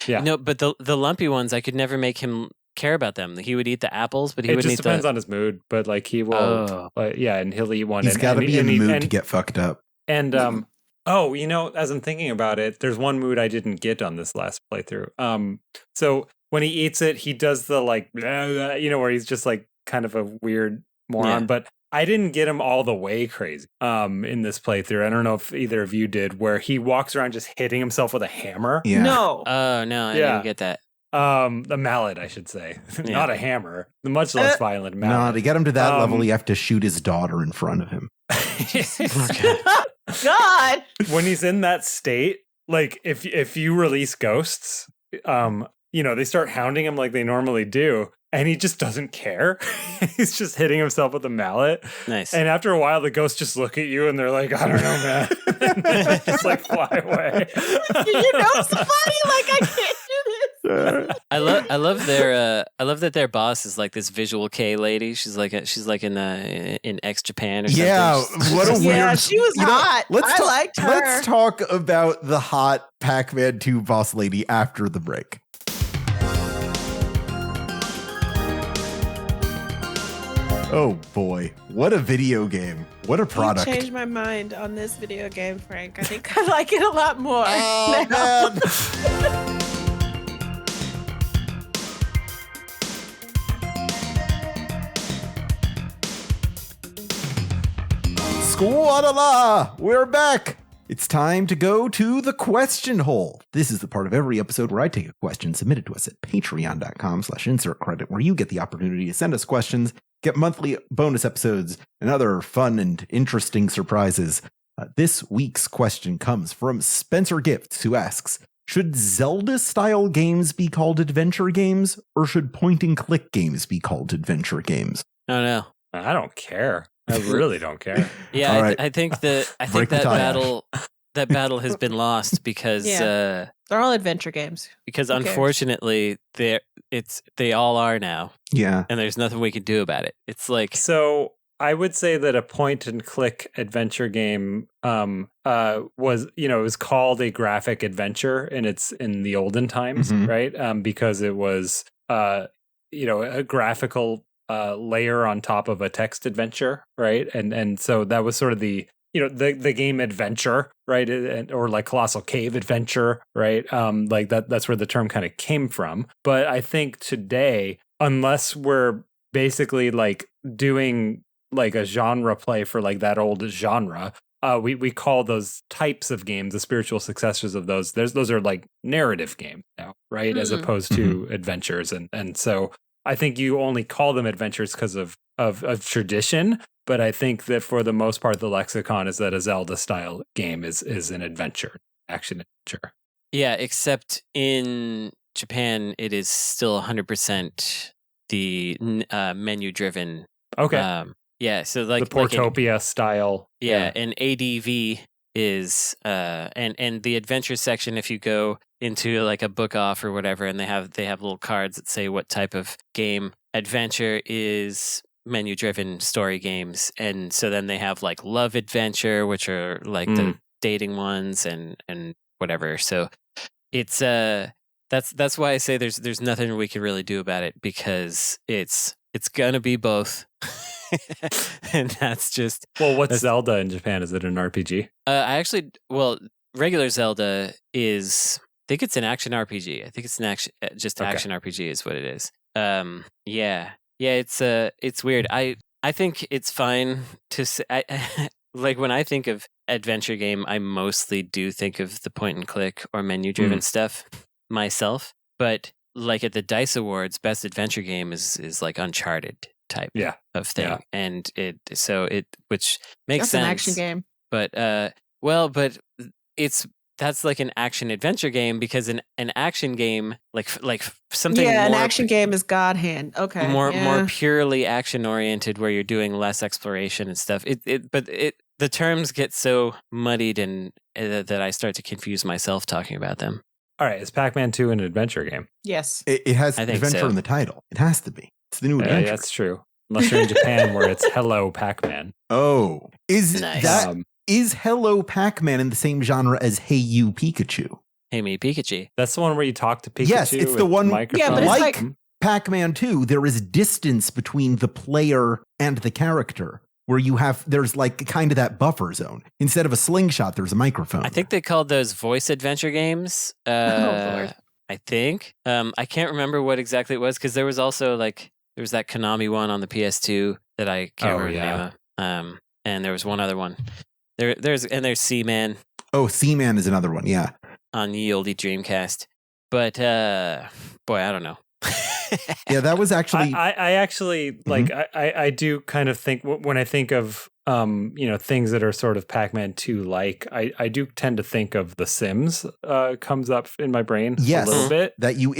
Yeah. No, but the lumpy ones, I could never make him care about them. He would eat the apples, but it just depends on his mood. But like he will, and he'll eat one. He's got to be in the mood to get fucked up. And you know, as I'm thinking about it, there's one mood I didn't get on this last playthrough. So when he eats it, he does the like, you know, where he's just like kind of a weird moron. But I didn't get him all the way crazy in this playthrough. I don't know if either of you did, where he walks around just hitting himself with a hammer. Yeah. No. Oh no, I didn't get that. The mallet, I should say, not a hammer. The much less violent mallet. No, to get him to that level, you have to shoot his daughter in front of him. God, when he's in that state, like if you release ghosts, you know, they start hounding him like they normally do, and he just doesn't care. He's just hitting himself with a mallet. Nice. And after a while, the ghosts just look at you and they're like, I don't know, man. And they just like fly away. You know somebody? Like, I can't do this. I love that their boss is like this visual K lady. She's like in X Japan or something. Yeah, what a weird. Yeah, she was hot. I liked her. Let's talk about the hot Pac-Man 2 boss lady after the break. Oh boy, what a video game. What a product. You changed my mind on this video game, Frank. I think I like it a lot more. Man. Squad-a-la! We're back! It's time to go to the question hole. This is the part of every episode where I take a question submitted to us at patreon.com/insertcredit, where you get the opportunity to send us questions, get monthly bonus episodes, and other fun and interesting surprises. This week's question comes from Spencer Gifts, who asks, should Zelda-style games be called adventure games, or should point-and-click games be called adventure games? Oh, no. I don't care. I really don't care. Yeah, right. I think that battle has been lost because they're all adventure games. Because unfortunately, they all are now. Yeah, and there's nothing we can do about it. It's like, so I would say that a point and click adventure game was, you know, it was called a graphic adventure, and it's in the olden times, right? Because it was you know, a graphical layer on top of a text adventure, right? And so that was sort of the, you know, the game adventure, right? Or like Colossal Cave Adventure, right? Like that's where the term kind of came from. But I think today, unless we're basically like doing like a genre play for like that old genre, we call those types of games the spiritual successors of those. Those are like narrative games now, right? As opposed to adventures. And so I think you only call them adventures because of tradition, but I think that for the most part, the lexicon is that a Zelda-style game is an adventure, action adventure. Yeah, except in Japan, it is still 100% the menu-driven. Okay. Yeah, so like the Portopia style. Yeah, and ADV is and the adventure section, if you go into like a book off or whatever, and they have little cards that say what type of game. Adventure is menu driven story games, and so then they have like love adventure, which are like the dating ones and whatever. So it's That's why I say there's nothing we can really do about it, because it's gonna be both. And that's just... Well, what's Zelda in Japan? Is it an RPG? Regular Zelda is... I think it's an action RPG. I think it's action RPG is what it is. Yeah, it's weird. I think it's fine to say... like, when I think of adventure game, I mostly do think of the point and click or menu-driven stuff myself. But, like, at the DICE Awards, Best Adventure Game is like Uncharted type of thing. Yeah. And which makes sense. That's an action game. But that's like an action adventure game, because an action game like something an action game is God Hand. Okay. More purely action oriented, where you're doing less exploration and stuff. The terms get so muddied and that I start to confuse myself talking about them. All right, is Pac-Man 2 an adventure game? Yes. It has adventure in the title. It has to be. It's the new adventure. Yeah, that's true. Unless you're in Japan, where it's Hello Pac-Man. Oh. Is nice. Is Hello Pac-Man in the same genre as Hey You Pikachu? Hey Me Pikachu. That's the one where you talk to Pikachu. Yes, it's the one. Yeah, but it's like Pac-Man 2, there is distance between the player and the character, where there's like kind of that buffer zone. Instead of a slingshot, there's a microphone. I think they called those voice adventure games. Lord. I think. I can't remember what exactly it was, because there was also there was that Konami one on the PS2 that I can't remember the name of. And there was one other one. There's Seaman. Oh, Seaman is another one, yeah. On the oldie Dreamcast. But boy, I don't know. Yeah, that was actually... I actually, I do kind of think, when I think of, things that are sort of Pac-Man 2 I do tend to think of The Sims comes up in my brain a little bit. That you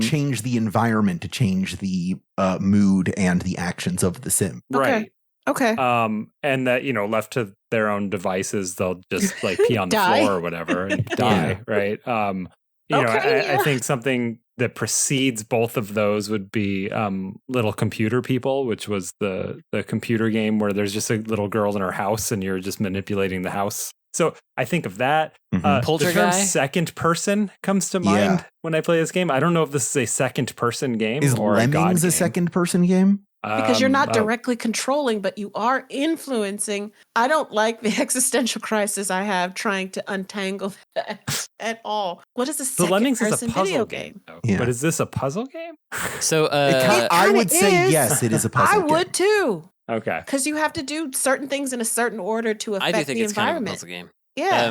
change the environment to change the mood and the actions of the sim. Right. Okay. And that, left to their own devices, they'll just pee on the floor or whatever and die, right? I think something that precedes both of those would be Little Computer People, which was the computer game where there's just a little girl in her house and you're just manipulating the house. So I think of that. The term second person comes to mind when I play this game. I don't know if this is a second person game or Lemmings a second person game? Because you're not directly controlling, but you are influencing. I don't like the existential crisis I have trying to untangle that at all. What is a second person video game? Yeah. But is this a puzzle game? So I would say yes, it is a puzzle game. I would too. Okay. Because you have to do certain things in a certain order to affect the environment. Kind of a puzzle game. Yeah.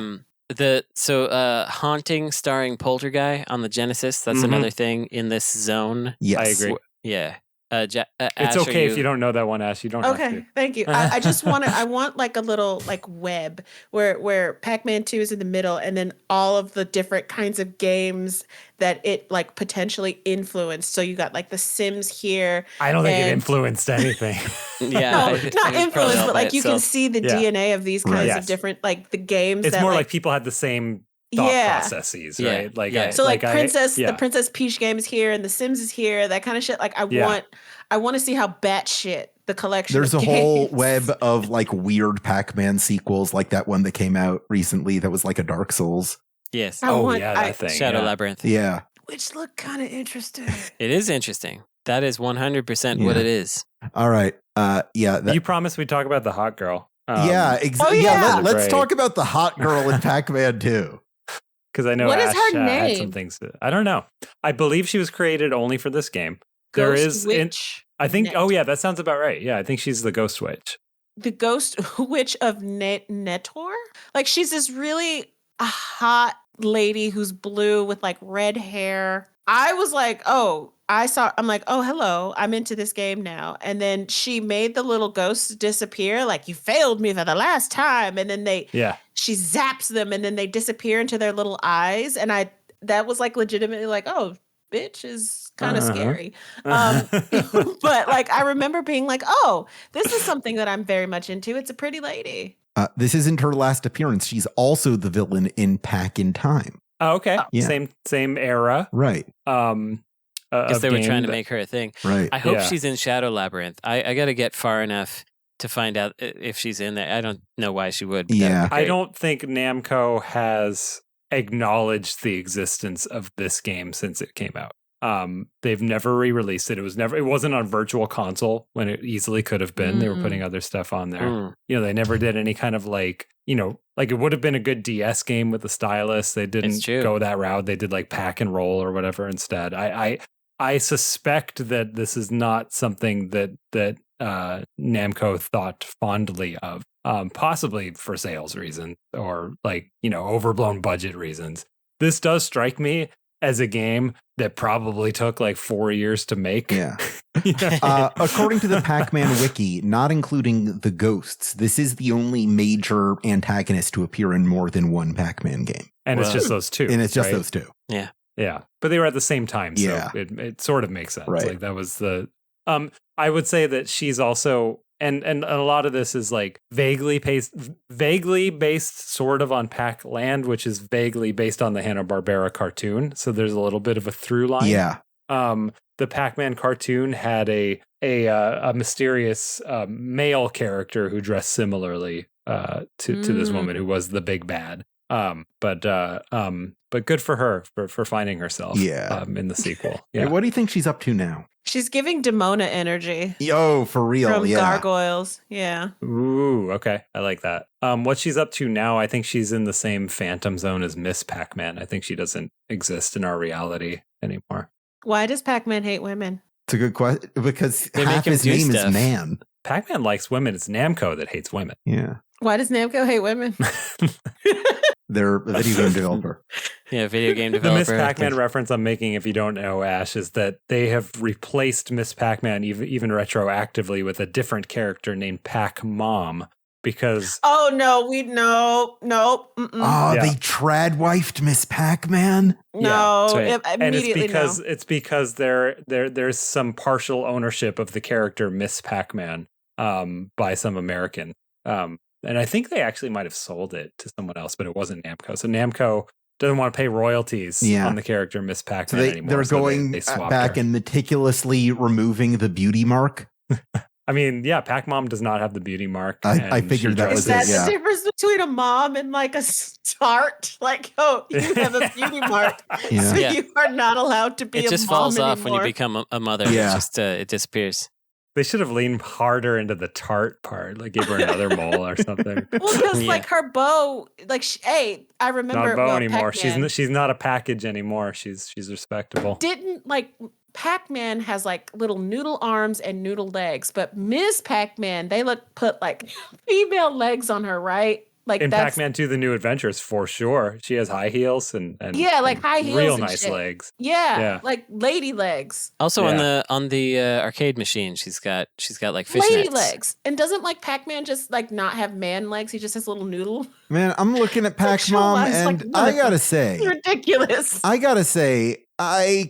Haunting starring Poltergeist on the Genesis, that's another thing in this zone. Yes. I agree. Yeah. It's okay if you don't know that one, Ash. You don't have to. Okay, thank you. I just I want like a little web where Pac-Man 2 is in the middle, and then all of the different kinds of games that it potentially influenced. So you got The Sims here. I don't think it influenced anything. Yeah, not influenced, but you can see the DNA of these kinds of different the games. It's more like people had the same thought processes, right? So the Princess Peach game is here, and the Sims is here. That kind of shit. I want to see how batshit the collection. There's of a games. whole web of weird Pac-Man sequels, like that one that came out recently that was like a Dark Souls. Yes. That thing. Shadow Labyrinth. Yeah. Which looked kind of interesting. It is interesting. That is 100% what it is. All right. You promised we'd talk about the hot girl. Exactly. Let's talk about the hot girl in Pac-Man 2. Because I know what Ash is her name? had some things. I don't know. I believe she was created only for this game. Ghost Witch. I think. Oh yeah, that sounds about right. Yeah, I think she's the Ghost Witch. The Ghost Witch of Netor. She's this really hot lady who's blue with red hair. I was I'm like, oh, hello, I'm into this game now. And then she made the little ghosts disappear. You failed me for the last time. And then she zaps them and then they disappear into their little eyes. And that was legitimately oh, bitch is kind of scary. But I remember being oh, this is something that I'm very much into. It's a pretty lady. This isn't her last appearance. She's also the villain in Pac in Time. Oh, okay. Yeah. Same era. Right. Because they were trying to make her a thing. Right. I hope she's in Shadow Labyrinth. I got to get far enough to find out if she's in there. I don't know why she would. Yeah. I don't think Namco has acknowledged the existence of this game since it came out. They've never re-released it. It wasn't on Virtual Console when it easily could have been. They were putting other stuff on there. They never did any kind of like it would have been a good DS game with the stylus. They didn't go that route. They did like pack and roll or whatever instead. I suspect that this is not something that Namco thought fondly of, possibly for sales reasons or overblown budget reasons. This does strike me as a game that probably took like 4 years to make. Yeah. According to the Pac-Man wiki, not including the ghosts, this is the only major antagonist to appear in more than one Pac-Man game. And it's just those two. And it's just those two. Yeah. Yeah. But they were at the same time. So it sort of makes sense. Right. Like that was I would say that she's also, and a lot of this is like vaguely based sort of on Pac-Land, which is vaguely based on the Hanna-Barbera cartoon. So there's a little bit of a through line. Yeah. The Pac-Man cartoon had a mysterious male character who dressed similarly to this woman who was the big bad. But good for her for finding herself in the sequel. Yeah. Hey, what do you think she's up to now? She's giving Demona energy. Yo, for real. From Gargoyles. Yeah. Ooh, okay. I like that. What she's up to now, I think she's in the same phantom zone as Miss Pac-Man. I think she doesn't exist in our reality anymore. Why does Pac-Man hate women? It's a good question, because they half his name is Man. Pac-Man likes women. It's Namco that hates women. Yeah. Why does Namco hate women? They're a video game developer. Yeah, video game developer. The Miss Pac-Man reference I'm making, if you don't know, Ash, is that they have replaced Miss Pac-Man even retroactively with a different character named Pac-Mom because... Oh, no, nope. They trad-wifed Miss Pac-Man? No, and it's because there's some partial ownership of the character Miss Pac-Man by some American. And I think they actually might have sold it to someone else, but it wasn't Namco. So Namco doesn't want to pay royalties on the character Miss Pac-Man anymore. They're going back and meticulously removing the beauty mark. I mean, yeah, Pac-Mom does not have the beauty mark. I figured that was it. Is that the difference between a mom and like a start? Like, you have a beauty mark, so you are not allowed to be a mom. It just falls anymore. off when you become a mother. Yeah. It disappears. They should have leaned harder into the tart part, like give her another mole or something. Well, because like her bow, like I remember not a bow anymore. Pac-Man, she's not a package anymore. She's respectable. Didn't like Pac-Man has like little noodle arms and noodle legs, but Miss Pac-Man they put like female legs on her, right? Like in Pac-Man 2: The New Adventures, for sure. She has high heels and like high heels, real and nice shit. legs. Yeah, like lady legs. Also on the arcade machine, she's got like fishnets. Lady legs. And doesn't like Pac-Man just like not have man legs? He just has little noodle. Man, I'm looking at Pac-Mom and I gotta say, it's ridiculous. I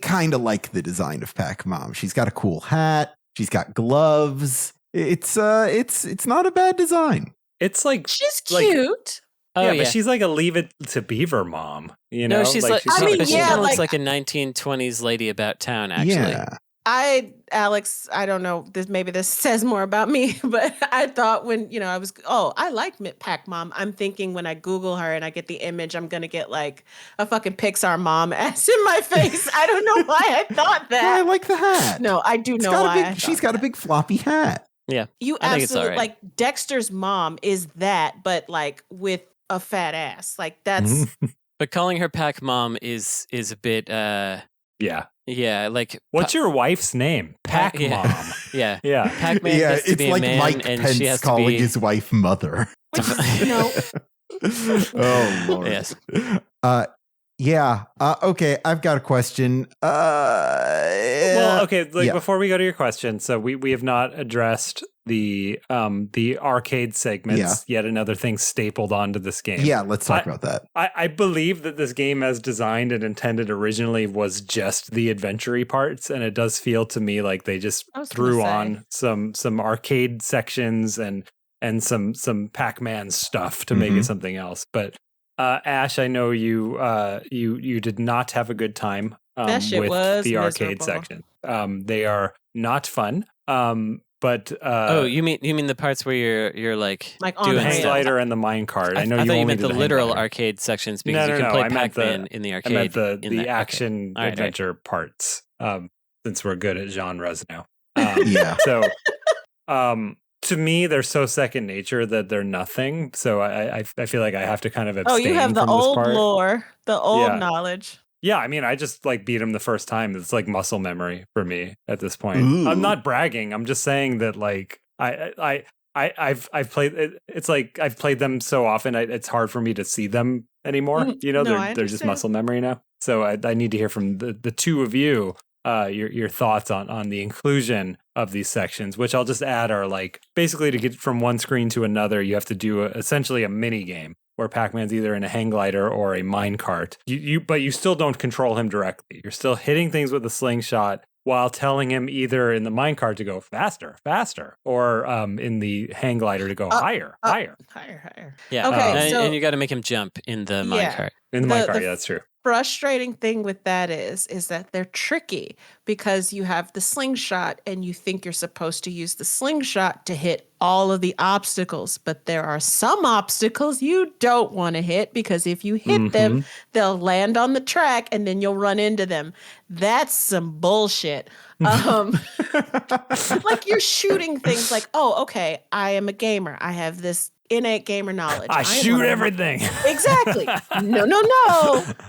kind of like the design of Pac-Mom. She's got a cool hat. She's got gloves. It's not a bad design. It's like she's cute. But she's like a Leave It to Beaver mom. You know, she's like she kind of looks like a 1920s lady about town. Actually, Alex, I don't know. Maybe this says more about me, but I thought when I like Pac-Mom. I'm thinking when I Google her and I get the image, I'm gonna get like a fucking Pixar mom ass in my face. I don't know why I thought that. Yeah, I like the hat. No, I do know why. She's got a big floppy hat. Yeah, you absolutely like Dexter's mom is that, but like with a fat ass. Like that's. But calling her Pac-Mom is a bit. Yeah, like what's your wife's name? Pac-Mom. Yeah. Pac-Man. Pac-Man gets to It's be like a man, Mike and Pence she has calling to be his wife mother. No. Oh Lord. Yes. Okay, I've got a question. Well, okay, before we go to your question, so we have not addressed the arcade segments, yet another thing stapled onto this game. Yeah, let's talk about that. I believe that this game as designed and intended originally was just the adventure-y parts, and it does feel to me like they just threw on some arcade sections and some Pac-Man stuff to make it something else. But Ash, I know you did not have a good time with the arcade section. They are not fun. But you mean the parts where you're like on doing the hang glider and the mine cart. I know I you thought only you meant the did literal arcade sections because you can play Pac-Man in the arcade. I meant the action adventure parts. Since we're good at genres now. Yeah. So, to me, they're so second nature that they're nothing. So I feel like I have to kind of abstain. Oh, you have the from old this part. lore, the old knowledge. Yeah, I mean, I just like beat him the first time. It's like muscle memory for me at this point. Ooh. I'm not bragging. I'm just saying that like I've played. It's like I've played them so often. It's hard for me to see them anymore. You know, they're just muscle memory now. So I need to hear from the two of you. Your thoughts on the inclusion of these sections, which I'll just add are like basically to get from one screen to another, you have to do essentially a mini game where Pac-Man's either in a hang glider or a mine cart. But you still don't control him directly. You're still hitting things with a slingshot while telling him either in the mine cart to go faster, or in the hang glider to go higher. Yeah. Okay. And you got to make him jump in the mine cart. In the mine cart, yeah, that's true. Frustrating thing with that is that they're tricky because you have the slingshot and you think you're supposed to use the slingshot to hit all of the obstacles, but there are some obstacles you don't want to hit because if you hit them, they'll land on the track and then you'll run into them. That's some bullshit. Like you're shooting things like, oh, okay, I am a gamer. I have this innate gamer knowledge. I shoot everything. Exactly.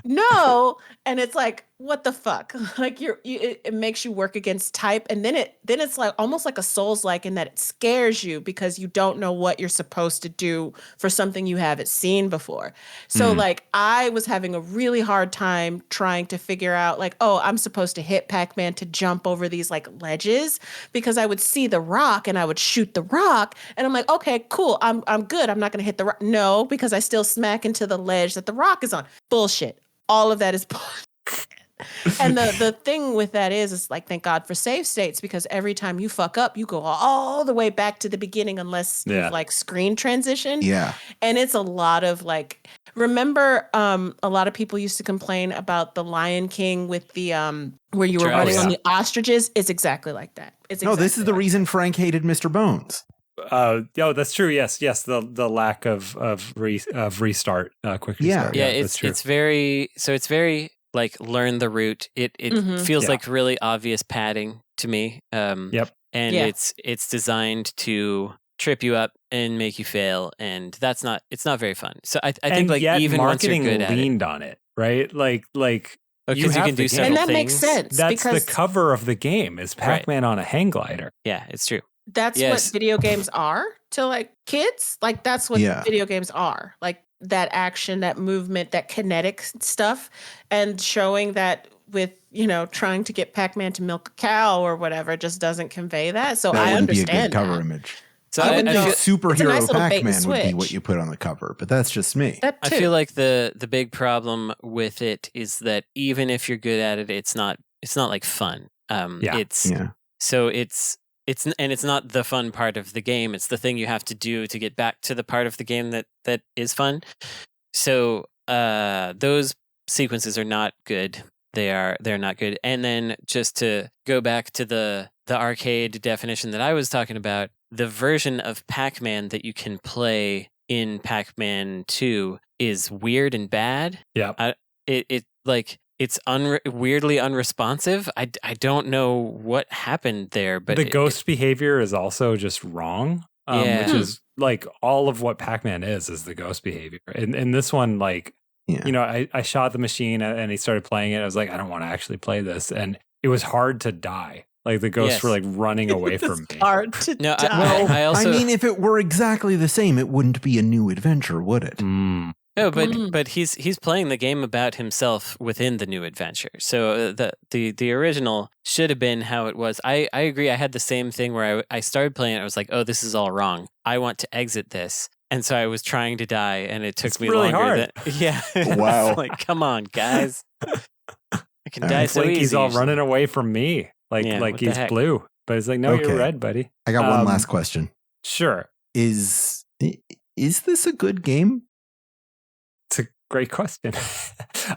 No. And it's like, what the fuck? Like it makes you work against type, and then it's like almost like a Souls-like in that it scares you because you don't know what you're supposed to do for something you haven't seen before. So like I was having a really hard time trying to figure out like, oh, I'm supposed to hit Pac-Man to jump over these like ledges because I would see the rock and I would shoot the rock and I'm like, okay, cool, I'm good. I'm not gonna hit the rock. No, because I still smack into the ledge that the rock is on. Bullshit. All of that is bullshit. And the thing with that is like, thank God for save states, because every time you fuck up, you go all the way back to the beginning unless you've like screen transition. Yeah. And it's a lot of like, remember a lot of people used to complain about the Lion King with the where you were running on the ostriches. It's exactly like that. This is the reason Frank hated Mr. Bones. That's true. Yes. The lack of restart, quick restart. Yeah. It's very like learn the route. It feels like really obvious padding to me. And it's designed to trip you up and make you fail, and it's not very fun. So I think like even once you're good at it, leaned on it, right? Like you can do several and that things. makes sense. That's the cover of the game is Pac-Man on a hang glider. Yeah, it's true. That's what video games are to like kids. Like that's what video games are. Like that action, that movement, that kinetic stuff, and showing that with, trying to get Pac-Man to milk a cow or whatever just doesn't convey that. So I understand be a good cover image. So I would think superhero nice Pac-Man would be what you put on the cover, but that's just me. I feel like the big problem with it is that even if you're good at it, it's not like fun. It's not the fun part of the game. It's the thing you have to do to get back to the part of the game that is fun. So those sequences are not good. They're not good. And then just to go back to the arcade definition that I was talking about, the version of Pac-Man that you can play in Pac-Man 2 is weird and bad. Yeah. It's weirdly unresponsive. I don't know what happened there, but the ghost behavior is also just wrong. Which is like all of what Pac-Man is the ghost behavior. And this one, like, I shot the machine and he started playing it. I was like, I don't want to actually play this. And it was hard to die. Like the ghosts were like running away from me. Hard to die. I mean, if it were exactly the same, it wouldn't be a new adventure, would it? No, but he's playing the game about himself within the new adventure. So the original should have been how it was. I agree. I had the same thing where I started playing it. I was like, oh, this is all wrong. I want to exit this. And so I was trying to die, and it took me really longer. Hard. Wow. Like, come on, guys. I can die so easy. He's all running away from me. Like he's blue. But it's like, no, you're red, buddy. I got one last question. Sure. Is this a good game? It's a great question.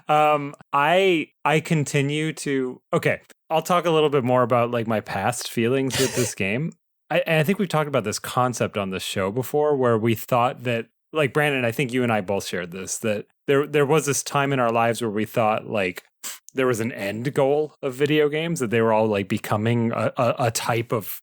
I continue to... Okay, I'll talk a little bit more about like my past feelings with this game. I think we've talked about this concept on the show before, where we thought that, like, Brandon, I think you and I both shared this, that there was this time in our lives where we thought, like, there was an end goal of video games, that they were all like becoming a type of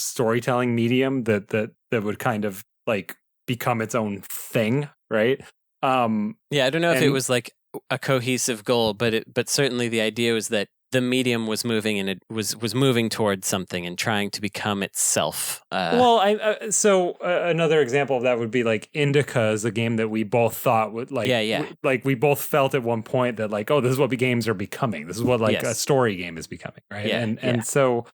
storytelling medium that would kind of like become its own thing, right? Yeah, I don't know if it was like a cohesive goal, but certainly the idea was that the medium was moving, and it was moving towards something and trying to become itself. So another example of that would be like Indica is a game that we both thought would like, we both felt at one point that like, oh, this is what games are becoming. This is what like a story game is becoming, right? Yeah, so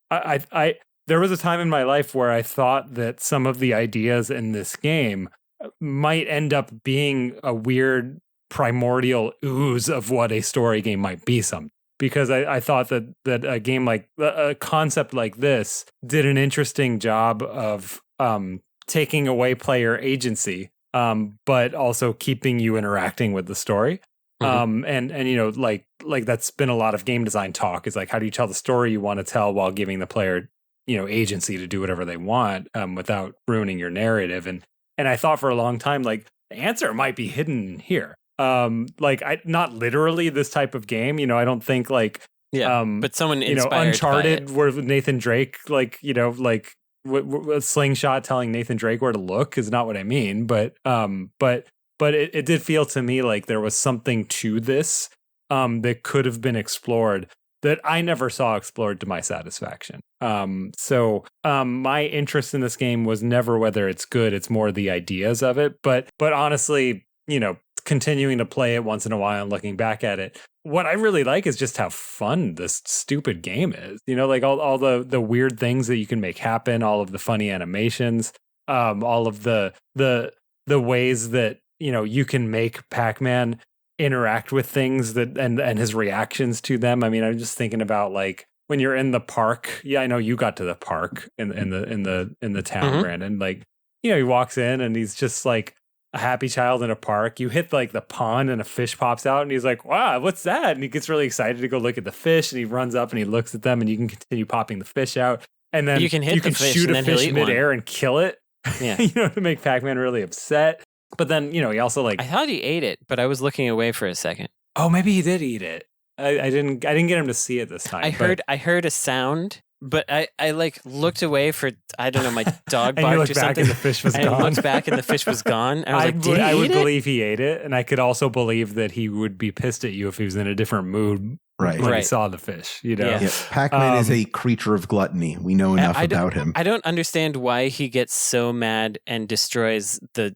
I there was a time in my life where I thought that some of the ideas in this game might end up being a weird primordial ooze of what a story game might be because I thought that a game like a concept like this did an interesting job of taking away player agency, but also keeping you interacting with the story. Mm-hmm. And you know, like that's been a lot of game design talk, is like, how do you tell the story you want to tell while giving the player, you know, agency to do whatever they want, without ruining your narrative. And I thought for a long time, like, the answer might be hidden here. Not literally this type of game, you know, I don't think like, but someone inspired, Uncharted, where Nathan Drake, like, you know, like a slingshot telling Nathan Drake where to look is not what I mean. But it did feel to me like there was something to this, that could have been explored that I never saw explored to my satisfaction. So my interest in this game was never whether it's good, it's more the ideas of it. But honestly, you know, continuing to play it once in a while and looking back at it, what I really like is just how fun this stupid game is. You know, like all the weird things that you can make happen, all of the funny animations, all of the ways that, you know, you can make Pac-Man interact with things that and his reactions to them. I mean, I'm just thinking about like when you're in the park. Yeah, I know you got to the park in the town, Brandon. Like, you know, he walks in and he's just like a happy child in a park. You hit like the pond and a fish pops out and he's like, wow, what's that? And he gets really excited to go look at the fish, and he runs up and he looks at them, and you can continue popping the fish out. And then you can shoot a fish midair and kill it. Yeah. You know, to make Pac-Man really upset. But then, you know, he also like, I thought he ate it, but I was looking away for a second. Oh, maybe he did eat it. I didn't get him to see it this time. I heard a sound, but I like looked away for, I don't know, my dog and barked or something. And the fish was gone. I looked back and the fish was gone. I was like, did he I would eat it? believe he ate it, and I could also believe that he would be pissed at you if he was in a different mood when he saw the fish. You know, Pac-Man is a creature of gluttony. We know enough about him. I don't understand why he gets so mad and destroys the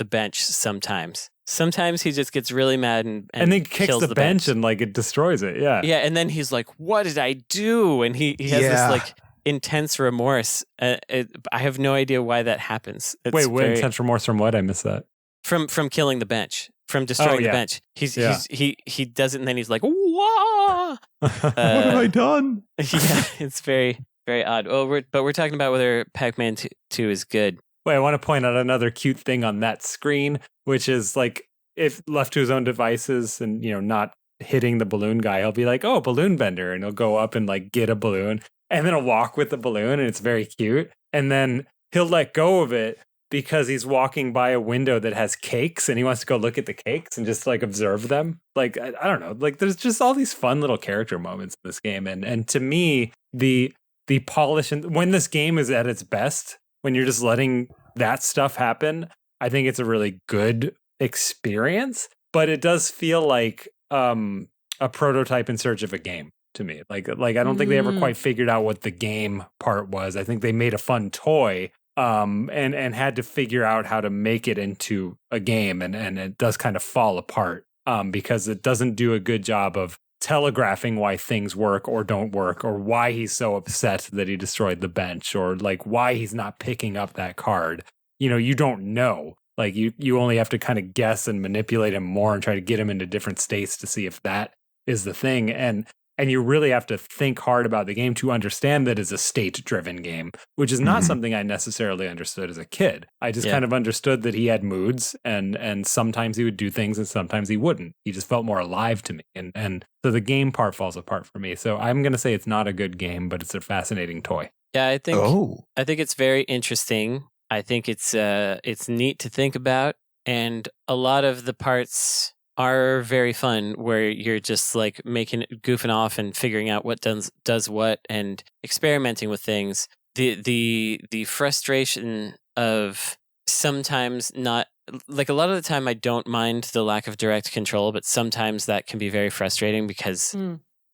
bench sometimes. Sometimes he just gets really mad and then kicks the bench and like it destroys it. Yeah. Yeah. And then he's like, what did I do? And he has this like intense remorse. I have no idea why that happens. Wait, intense remorse from what? I missed that. From killing the bench, from destroying the bench. He does it, and then he's like, wah! What have I done? Yeah, it's very, very odd. Well, we're talking about whether Pac-Man 2 is good. Wait, I want to point out another cute thing on that screen, which is like, if left to his own devices and, you know, not hitting the balloon guy, he'll be like, oh, balloon bender. And he'll go up and like get a balloon, and then he'll walk with the balloon, and it's very cute. And then he'll let go of it because he's walking by a window that has cakes, and he wants to go look at the cakes and just like observe them. Like, I don't know, like there's just all these fun little character moments in this game. And to me, the polish, and when this game is at its best, when you're just letting that stuff happen, I think it's a really good experience. But it does feel like a prototype in search of a game to me. Like I don't think they ever quite figured out what the game part was. I think they made a fun toy, and had to figure out how to make it into a game, and it does kind of fall apart because it doesn't do a good job of telegraphing why things work or don't work, or why he's so upset that he destroyed the bench, or like why he's not picking up that card. You know, you don't know. Like you only have to kind of guess and manipulate him more and try to get him into different states to see if that is the thing. And And you really have to think hard about the game to understand that it's a state-driven game, which is not something I necessarily understood as a kid. I just kind of understood that he had moods, and sometimes he would do things and sometimes he wouldn't. He just felt more alive to me. And so the game part falls apart for me. So I'm going to say it's not a good game, but it's a fascinating toy. Yeah, I think it's very interesting. I think it's neat to think about, and a lot of the parts are very fun, where you're just like goofing off and figuring out what does what and experimenting with things. The frustration of sometimes not, like, a lot of the time I don't mind the lack of direct control, but sometimes that can be very frustrating because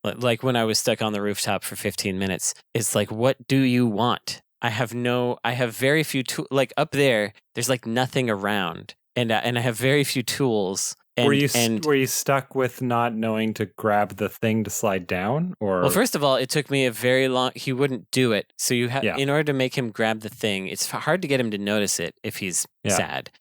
like when I was stuck on the rooftop for 15 minutes, it's like, what do you want? I have very few like up there's like nothing around, and I have very few tools. Were you stuck with not knowing to grab the thing to slide down? Or well, first of all, it took me a very long. He wouldn't do it, so you have in order to make him grab the thing, it's hard to get him to notice it if he's sad.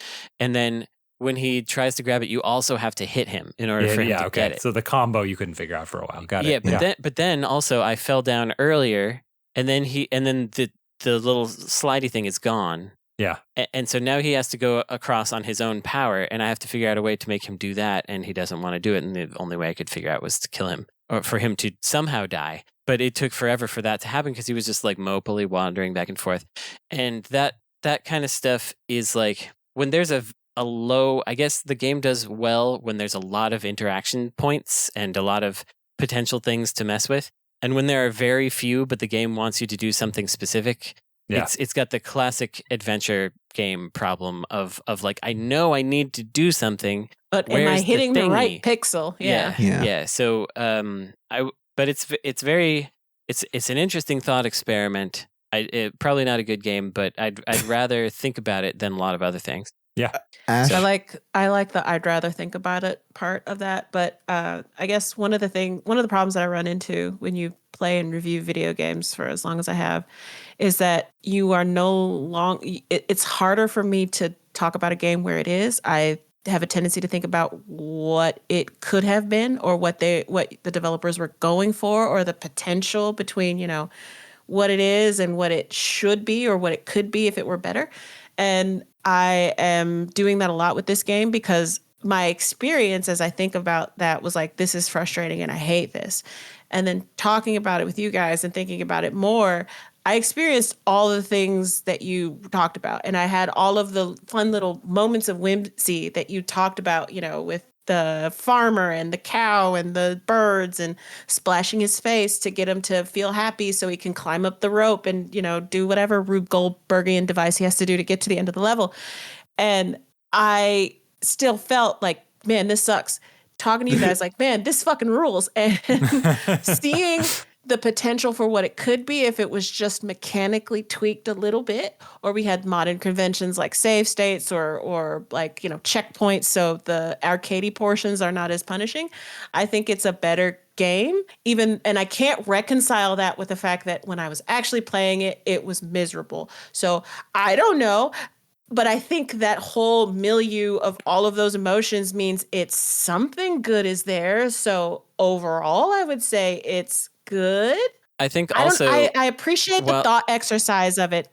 And then when he tries to grab it, you also have to hit him in order for him to get it. So the combo you couldn't figure out for a while. Got it. Yeah, but then also I fell down earlier, and then the little slidey thing is gone. Yeah. And so now he has to go across on his own power, and I have to figure out a way to make him do that, and he doesn't want to do it, and the only way I could figure out was to kill him, or for him to somehow die. But it took forever for that to happen because he was just like mopily wandering back and forth. And that kind of stuff is like, when there's a low, I guess the game does well when there's a lot of interaction points and a lot of potential things to mess with. And when there are very few, but the game wants you to do something specific, it's got the classic adventure game problem of like, I know I need to do something, but am I hitting the right pixel? Yeah. So but it's an interesting thought experiment. Probably not a good game, but I'd rather think about it than a lot of other things. Yeah. So I like the I'd rather think about it part of that, but I guess one of the problems that I run into when you play and review video games for as long as I have is that you are it's harder for me to talk about a game where it is. I have a tendency to think about what it could have been, or what the developers were going for, or the potential between, what it is and what it should be, or what it could be if it were better. And I am doing that a lot with this game because my experience as I think about that was like, this is frustrating and I hate this. And then talking about it with you guys and thinking about it more, I experienced all the things that you talked about. And I had all of the fun little moments of whimsy that you talked about, with the farmer and the cow and the birds and splashing his face to get him to feel happy so he can climb up the rope and, do whatever Rube Goldbergian device he has to do to get to the end of the level. And I still felt like, man, this sucks. Talking to you guys like, man, this fucking rules. And seeing the potential for what it could be if it was just mechanically tweaked a little bit, or we had modern conventions like save states or like, checkpoints so the arcadey portions are not as punishing. I think it's a better game, and I can't reconcile that with the fact that when I was actually playing it, it was miserable. So I don't know. But I think that whole milieu of all of those emotions means it's something good is there. So overall, I would say it's good. I think also I appreciate the thought exercise of it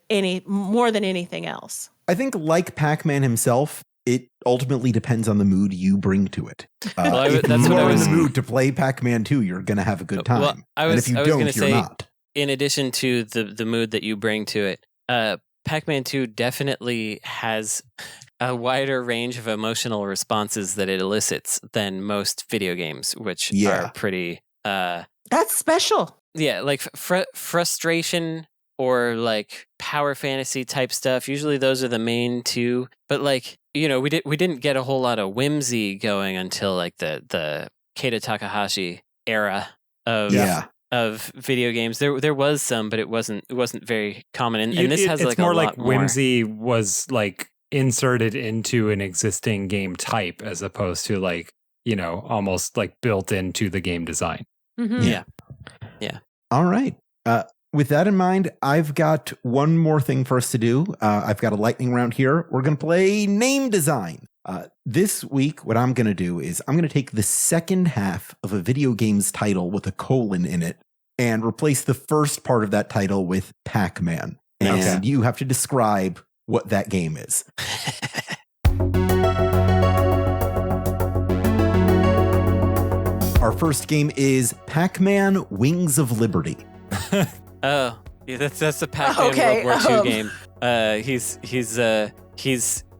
more than anything else. I think, like Pac-Man himself, it ultimately depends on the mood you bring to it. If you're in the mood to play Pac-Man 2, you're going to have a good time. And if you don't, you're not. In addition to the mood that you bring to it, Pac-Man 2 definitely has a wider range of emotional responses that it elicits than most video games, which are pretty... That's special. Yeah, like frustration or like power fantasy type stuff. Usually those are the main two. But like, we didn't get a whole lot of whimsy going until like the Keita Takahashi era of video games. There was some, but it wasn't very common. And this has like a lot more. It's more like whimsy was like inserted into an existing game type as opposed to like, almost like built into the game design. Mm-hmm. Yeah. All right. With that in mind, I've got one more thing for us to do. I've got a lightning round here. We're going to play name design. This week, what I'm going to do is I'm going to take the second half of a video game's title with a colon in it and replace the first part of that title with Pac-Man. And you have to describe what that game is. Our first game is Pac-Man Wings of Liberty. Oh, yeah, that's the Pac-Man World War II game.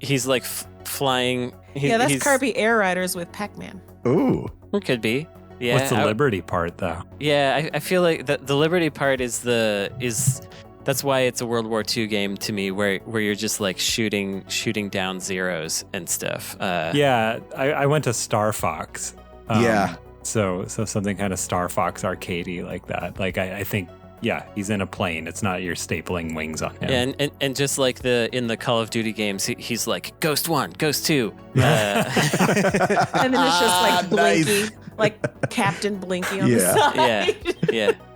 He's like flying. That's Kirby Air Riders with Pac-Man. Ooh. It could be. Yeah. What's the Liberty part, though? Yeah, I feel like the Liberty part is that's why it's a World War II game to me, where you're just like shooting down zeros and stuff. I went to Star Fox. Yeah. So something kind of Star Fox arcadey like that. Like I think. Yeah, he's in a plane. It's not you're stapling wings on him. Yeah, and just like in the Call of Duty games, he's like Ghost 1, Ghost 2. And then it's just like Blinky, like Captain Blinky on the side.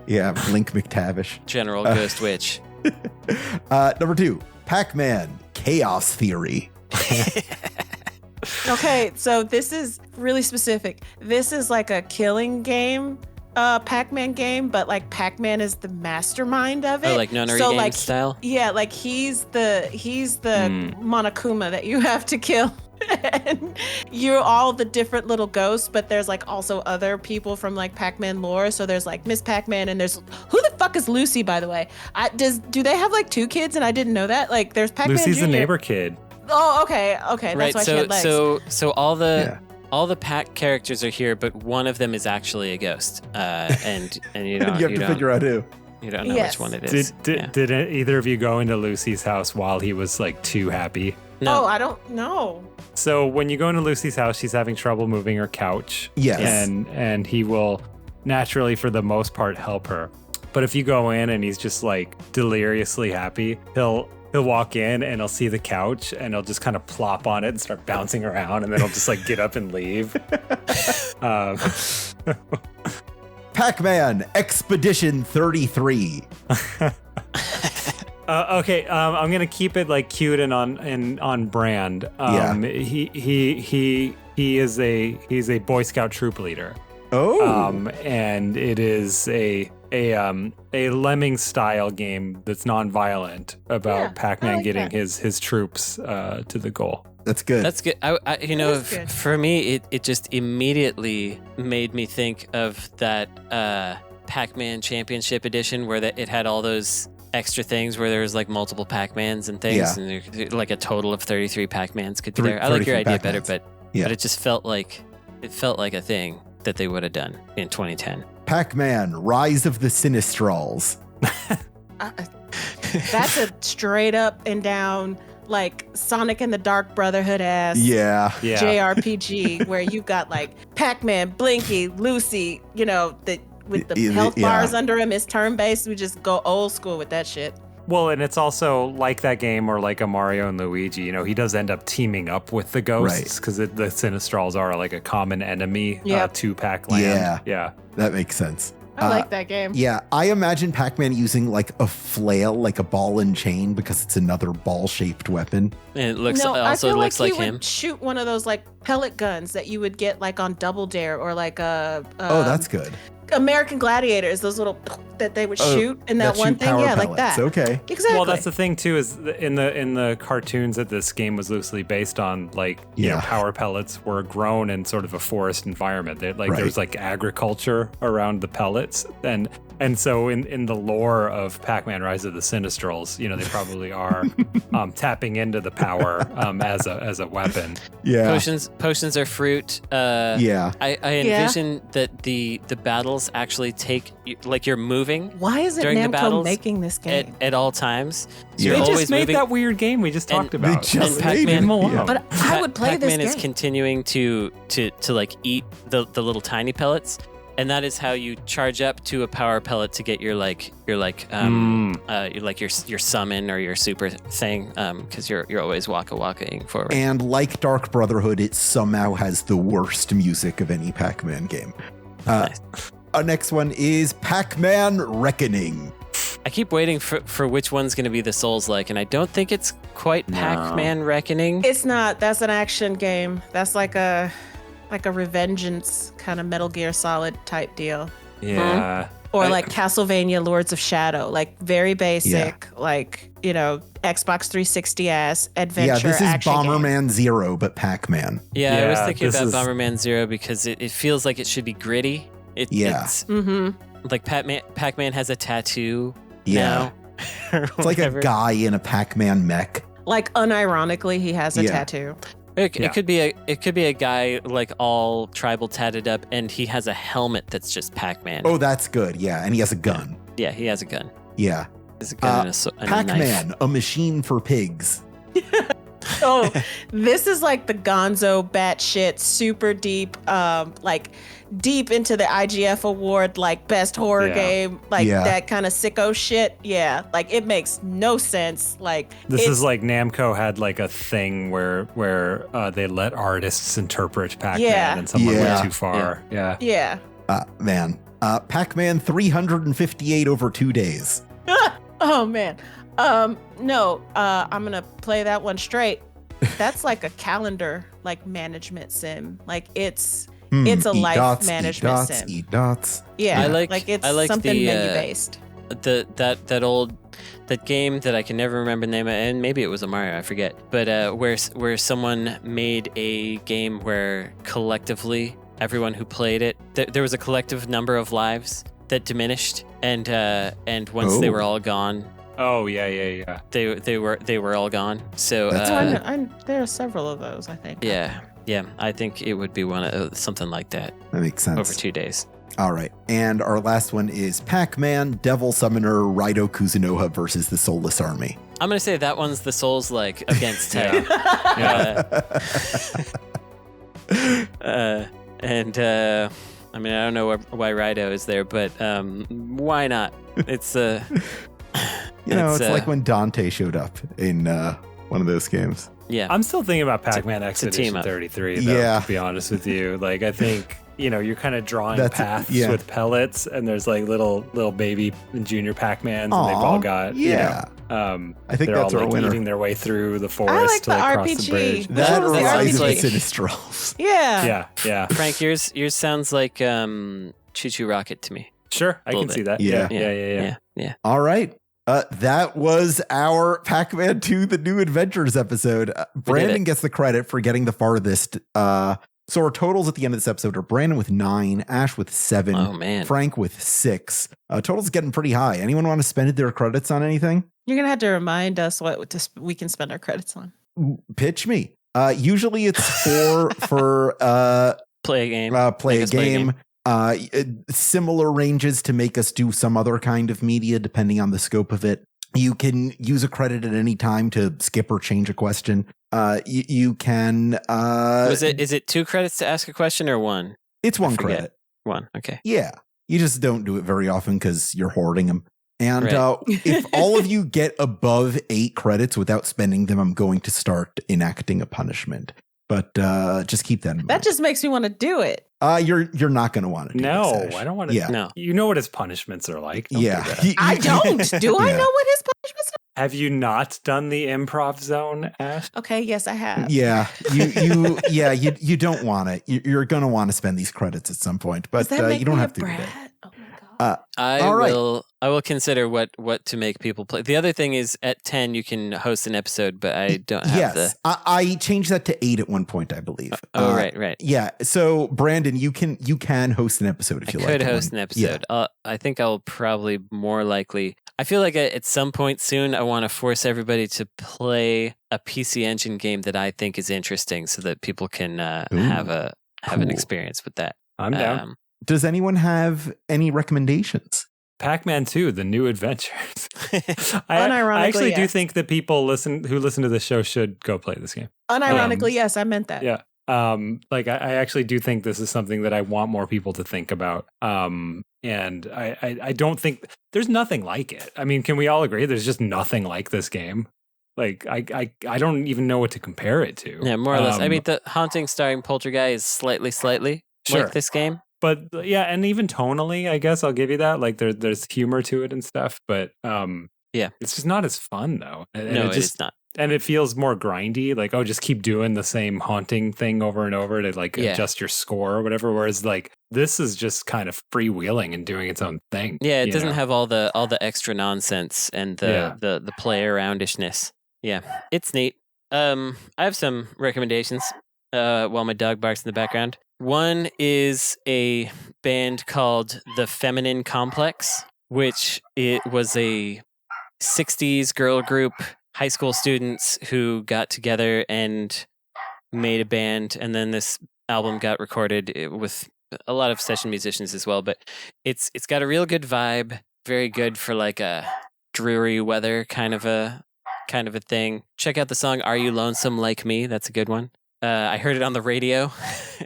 Yeah, Blink McTavish. General Ghost Witch. Number 2, Pac-Man Chaos Theory. Okay, so this is really specific. This is like a killing game. Pac-Man game, but like Pac-Man is the mastermind of it. Oh, like nunnery game like, style? Yeah, like he's the Monokuma that you have to kill. And you're all the different little ghosts, but there's like also other people from like Pac-Man lore. So there's like Miss Pac-Man, and there's who the fuck is Lucy, by the way? Do they have like 2 kids and I didn't know that? Like there's Pac-Man Lucy's Jr. the neighbor kid. Oh, okay. That's right, why she had legs. So all the Pac characters are here, but one of them is actually a ghost, and you don't. You have to figure out who. You don't know which one it is. Did either of you go into Lucy's house while he was like too happy? No. Oh, I don't know. So when you go into Lucy's house, she's having trouble moving her couch. Yes. And he will naturally, for the most part, help her. But if you go in and he's just like deliriously happy, he'll walk in and he'll see the couch and he'll just kind of plop on it and start bouncing around, and then he'll just like get up and leave. Pac-Man Expedition 33. Okay, I'm gonna keep it like cute and on brand. He's a Boy Scout troop leader. Oh. And it is a lemming style game that's non-violent about Pac-Man like getting that. his troops to the goal. That's good. That's good. For me, it just immediately made me think of that Pac-Man Championship Edition, where it had all those extra things where there was like multiple Pac-Mans and things, and there, like a total of 33 Pac-Mans could be there. I like your idea better, but it just felt like a thing that they would have done in 2010. Pac-Man Rise of the Sinistrals. That's a straight up and down like Sonic and the Dark Brotherhood ass JRPG where you've got like Pac-Man, Blinky, Lucy, with the health bars under him. It's turn-based. We just go old school with that shit. Well, and it's also like that game or like a Mario and Luigi, he does end up teaming up with the ghosts because the Sinistrals are like a common enemy to Pac-Land. Yeah. That makes sense. I like that game. Yeah, I imagine Pac-Man using like a flail, like a ball and chain, because it's another ball-shaped weapon. And it looks I feel looks like he him. Would shoot one of those like pellet guns that you would get like on Double Dare or like oh, that's good. American Gladiators, those little that they would shoot in that one thing, pellets. like that. Okay, exactly. Well, that's the thing too. Is in the cartoons that this game was loosely based on, like power pellets were grown in sort of a forest environment. There was like agriculture around the pellets, and so in the lore of Pac-Man Rise of the Sinistrals, they probably are tapping into the power as a weapon. Yeah, potions are fruit. I envision that the battles actually take like you're moving. Why is it during Namco the battles making this game at all times? So They you're just always made moving. that weird game we just talked about. They just And made Pac-Man, it. But I would play this Pac-Man game. is continuing to like eat the little tiny pellets, and that is how you charge up to a power pellet to get your summon or your super thing, because you're always waka-wakaing forward. And like Dark Brotherhood, it somehow has the worst music of any Pac-Man game. Nice. Our next one is Pac-Man Reckoning. I keep waiting for which one's going to be the Souls-like, and I don't think it's quite Pac-Man Reckoning. It's not. That's an action game. That's like a Revengeance kind of Metal Gear Solid type deal. Yeah. Or like Castlevania Lords of Shadow, like very basic, like, you know, Xbox 360 ass adventure. Yeah, this is Bomberman game. Zero, but Pac-Man. Yeah, I was thinking about Bomberman Zero because it feels like it should be gritty. It's like Pac-Man has a tattoo now. It's like a guy in a Pac-Man mech. Like unironically, he has a tattoo. It could be a guy like all tribal tatted up, and he has a helmet that's just Pac-Man. Oh, that's good. Yeah, and he has a gun. Yeah, he has a gun. Yeah, There's a gun and a Pac-Man, knife. a machine for pigs. Oh, this is like the gonzo batshit super deep, like deep into the IGF award, like best horror game, like that kind of sicko shit. Yeah, like it makes no sense. Like this is like Namco had like a thing where they let artists interpret Pac-Man and someone went too far. Yeah. Man, Pac-Man 358 over 2 days. Oh man. No, I'm gonna play that one straight. That's like a calendar, like management sim. Like it's a life management sim. Eat dots. Yeah, I like something menu based. That game that I can never remember the name of, and maybe it was a Mario, I forget. But where someone made a game where collectively everyone who played it, there was a collective number of lives that diminished, and once they were all gone. Oh yeah. They were all gone. So there are several of those, I think. Yeah. I think it would be something like that. That makes sense. Over 2 days. All right, and our last one is Pac-Man, Devil Summoner, Raido Kuzunoha versus the Soulless Army. I'm gonna say that one's the Souls-like against type. I mean, I don't know why Raido is there, but why not? It's it's like when Dante showed up in one of those games. Yeah, I'm still thinking about Pac-Man Expedition 33. Though, to be honest with you, like I think you're kind of drawing paths with pellets, and there's like little baby and junior Pac-Mans, and they've all got I think they're that's all our winner. Eating their way through the forest to like cross the bridge. That reminds me of RPG. Sinistrals. Yeah. Frank, yours sounds like Choo Choo Rocket to me. Sure, I can see that. Yeah. All right. That was our Pac-Man 2 The New Adventures episode. Brandon gets the credit for getting the farthest. So our totals at the end of this episode are Brandon with 9, Ash with 7, Frank with 6. Total's getting pretty high. Anyone want to spend their credits on anything? You're going to have to remind us what we can spend our credits on. Pitch me. Usually it's for play a game. Play a game. Similar ranges to make us do some other kind of media depending on the scope of it. You can use a credit at any time to skip or change a question. You can is it 2 credits to ask a question or 1? It's 1 credit. 1, okay. Yeah. You just don't do it very often because you're hoarding them. And if all of you get above 8 credits without spending them, I'm going to start enacting a punishment. But just keep that in mind. That just makes me want to do it. You're not going to want to do this, I don't want to. Yeah. No. You know what his punishments are like. Don't do I don't. Do I know what his punishments are? Have you not done the improv zone, Ash? Okay, yes, I have. Yeah. You don't want it. You're going to want to spend these credits at some point, but you don't have to do that. Oh my God. I will consider what to make people play. The other thing is at 10 you can host an episode, but I don't have I changed that to 8 at one point, I believe. Right. Yeah. So Brandon, you can host an episode if you like. I could host an episode. Yeah. I think I'll probably more likely. I feel like at some point soon I want to force everybody to play a PC Engine game that I think is interesting, so that people can have an experience with that. I'm down. Does anyone have any recommendations? Pac-Man 2, The New Adventures. I actually do think that people who listen to the show should go play this game. Unironically, yes, I meant that. Yeah. I actually do think this is something that I want more people to think about. And I don't think there's nothing like it. I mean, can we all agree there's just nothing like this game? Like I don't even know what to compare it to. Yeah, more or less. I mean, the Haunting starring Poltergeist is slightly like this game. But yeah, and even tonally, I guess I'll give you that. Like there's humor to it and stuff, but yeah, it's just not as fun though. And no, it's not. And it feels more grindy. Like, oh, just keep doing the same haunting thing over and over to like adjust your score or whatever. Whereas like this is just kind of freewheeling and doing its own thing. Yeah, it doesn't have all the extra nonsense and the play aroundishness. Yeah, it's neat. I have some recommendations while my dog barks in the background. One is a band called The Feminine Complex, which it was a 60s girl group, high school students who got together and made a band, and then this album got recorded with a lot of session musicians as well. But it's got a real good vibe, very good for like a dreary weather kind of a thing. Check out the song "Are You Lonesome Like Me?" That's a good one. I heard it on the radio,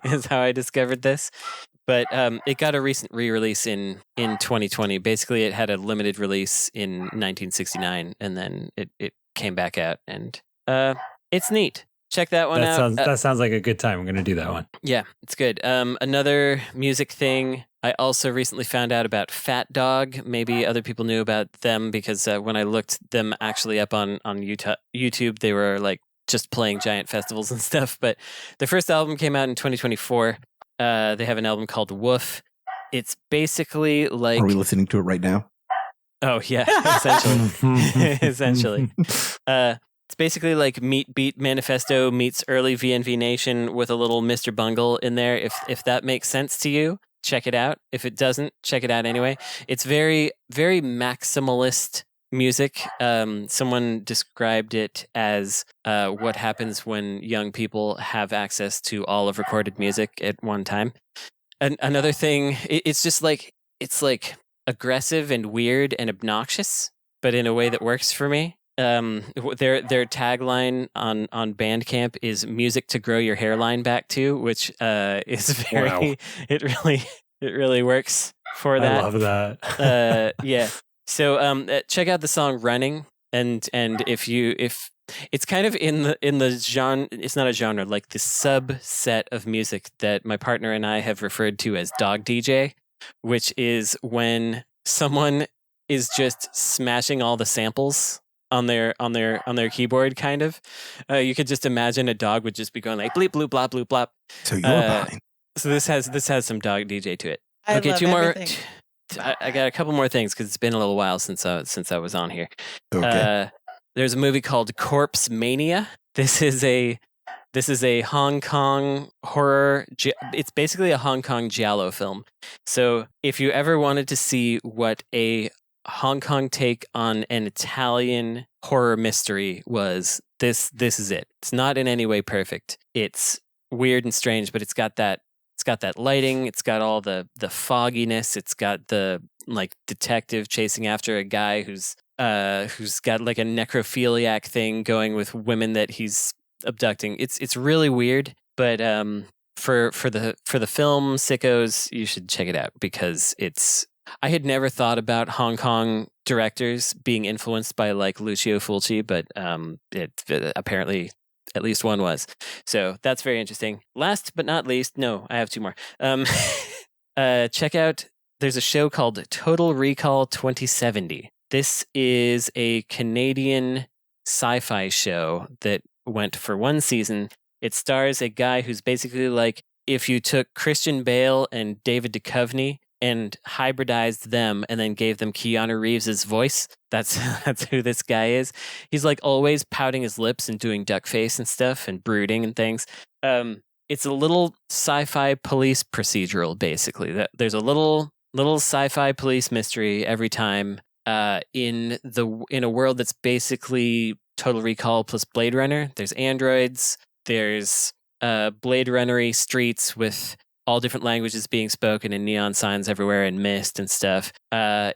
is how I discovered this. But it got a recent re-release in 2020. Basically, it had a limited release in 1969, and then it came back out, and it's neat. Check that one out. That sounds like a good time. I'm going to do that one. Yeah, it's good. Another music thing, I also recently found out about Fat Dog. Maybe other people knew about them because when I looked them actually up on YouTube, they were like just playing giant festivals and stuff. But their first album came out in 2024. They have an album called Woof. It's basically like... Are we listening to it right now? Oh, yeah, essentially. Essentially. It's basically like Meat Beat Manifesto meets early VNV Nation with a little Mr. Bungle in there. If that makes sense to you, check it out. If it doesn't, check it out anyway. It's very, very maximalist music. Someone described it as what happens when young people have access to all of recorded music at one time. And another thing, it's just like, it's like aggressive and weird and obnoxious, but in a way that works for me. Their tagline on Bandcamp is "music to grow your hairline back to," which is very wow. it really works for that. I love that. Yeah. So check out the song "Running," and if it's kind of in the genre, it's not a genre, like the subset of music that my partner and I have referred to as dog DJ, which is when someone is just smashing all the samples on their keyboard, kind of. You could just imagine a dog would just be going like bleep bloop blop bloop blop. So you're behind. So this has some dog DJ to it. I love two more. everything. I got a couple more things because it's been a little while since I was on here. Okay. There's a movie called Corpse Mania. This is a Hong Kong horror. It's basically a Hong Kong giallo film. So if you ever wanted to see what a Hong Kong take on an Italian horror mystery was, this is it. It's not in any way perfect. It's weird and strange, but it's got that lighting, it's got all the fogginess, it's got the like detective chasing after a guy who's got like a necrophiliac thing going with women that he's abducting. It's really weird, but for the film sickos, you should check it out because I had never thought about Hong Kong directors being influenced by like Lucio Fulci, but it apparently at least one was. So that's very interesting. Last but not least, no, I have two more. Check out, there's a show called Total Recall 2070. This is a Canadian sci-fi show that went for one season. It stars a guy who's basically like if you took Christian Bale and David Duchovny and hybridized them and then gave them Keanu Reeves' voice. That's who this guy is. He's like always pouting his lips and doing duck face and stuff and brooding and things. It's a little sci-fi police procedural, basically. There's a little sci-fi police mystery every time in a world that's basically Total Recall plus Blade Runner. There's androids. There's Blade Runner-y streets with all different languages being spoken and neon signs everywhere and mist and stuff.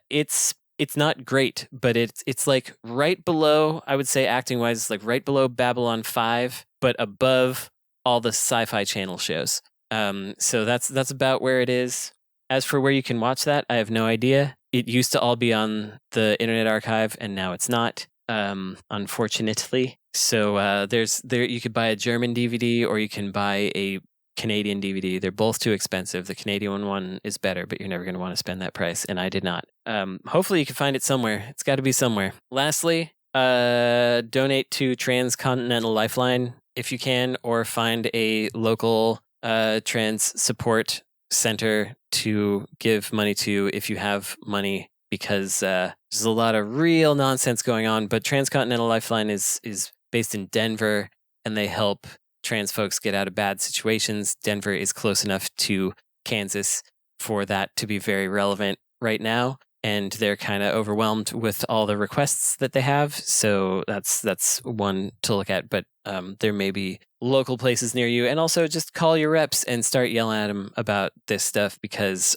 It's not great, but it's like right below, I would say acting wise, it's like right below Babylon 5, but above all the Sci-Fi Channel shows. So that's about where it is. As for where you can watch that, I have no idea. It used to all be on the Internet Archive, and now it's not, unfortunately. So you could buy a German DVD, or you can buy a Canadian DVD. They're both too expensive. The Canadian one is better, but you're never going to want to spend that price, and I did not. Hopefully you can find it somewhere. It's got to be somewhere. Lastly, donate to Transcontinental Lifeline if you can, or find a local trans support center to give money to if you have money, because there's a lot of real nonsense going on. But Transcontinental Lifeline is based in Denver, and they help trans folks get out of bad situations. Denver is close enough to Kansas for that to be very relevant right now, and they're kind of overwhelmed with all the requests that they have. So that's one to look at. But there may be local places near you, and also just call your reps and start yelling at them about this stuff, because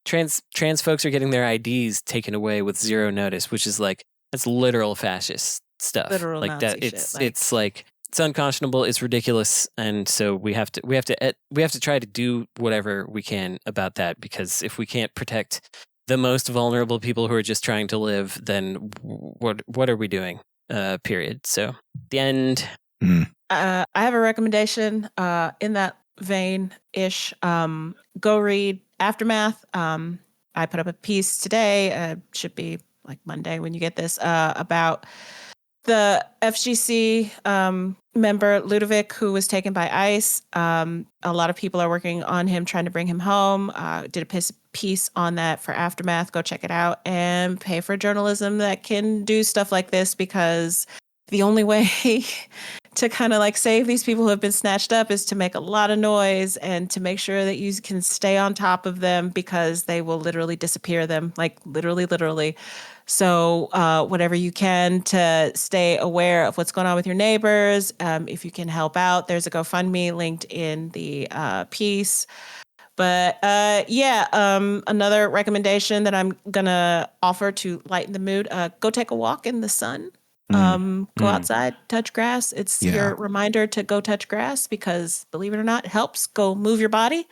trans folks are getting their IDs taken away with zero notice, which is like, that's literal fascist stuff. Literal like Nazi that. shit, It's like, it's unconscionable. It's ridiculous, and so we have to try to do whatever we can about that, because if we can't protect the most vulnerable people who are just trying to live, then what are we doing? Period. So the end. I have a recommendation in that vein-ish. Go read Aftermath. I put up a piece today, should be like Monday when you get this, about the FGC member Ludovic, who was taken by ICE. A lot of people are working on him, trying to bring him home. Did a piece on that for Aftermath. Go check it out, and pay for journalism that can do stuff like this, because the only way to kind of like save these people who have been snatched up is to make a lot of noise and to make sure that you can stay on top of them, because they will literally disappear them, like literally. So whatever you can to stay aware of what's going on with your neighbors. If you can help out, there's a GoFundMe linked in the piece. But another recommendation that I'm going to offer to lighten the mood, go take a walk in the sun. Go outside, touch grass. It's your reminder to go touch grass, because believe it or not, it helps. Go move your body.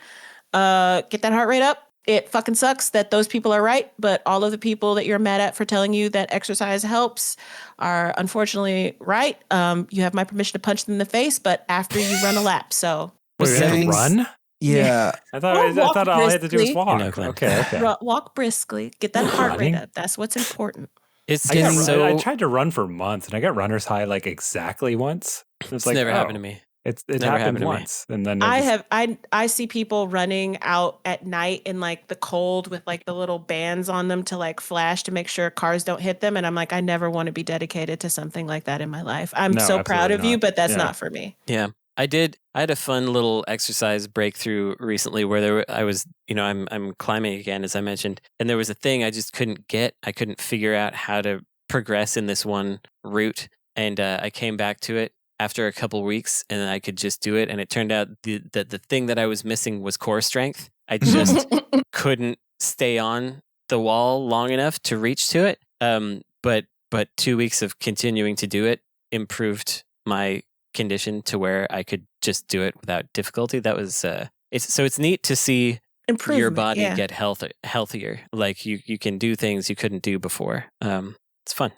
Get that heart rate up. It fucking sucks that those people are right, but all of the people that you're mad at for telling you that exercise helps are unfortunately right. You have my permission to punch them in the face, but after you run a lap. So wait, we have to run? Yeah. I thought all I had to do was walk. Okay. Walk briskly. Get that heart rate up. That's what's important. I tried to run for months, and I got runner's high like exactly once. It's never happened to me. It never happened once, and then I see people running out at night in like the cold with like the little bands on them to like flash to make sure cars don't hit them, and I'm like, I never want to be dedicated to something like that in my life. I'm so proud of you, but that's not for me. Yeah. I had a fun little exercise breakthrough recently where I was, I'm climbing again, as I mentioned, and there was a thing I just couldn't get. I couldn't figure out how to progress in this one route, and I came back to it after a couple weeks, and I could just do it. And it turned out that the thing that I was missing was core strength. I just couldn't stay on the wall long enough to reach to it. But 2 weeks of continuing to do it improved my condition to where I could just do it without difficulty. That was it's neat to see your body get healthier. Like you can do things you couldn't do before. It's fun.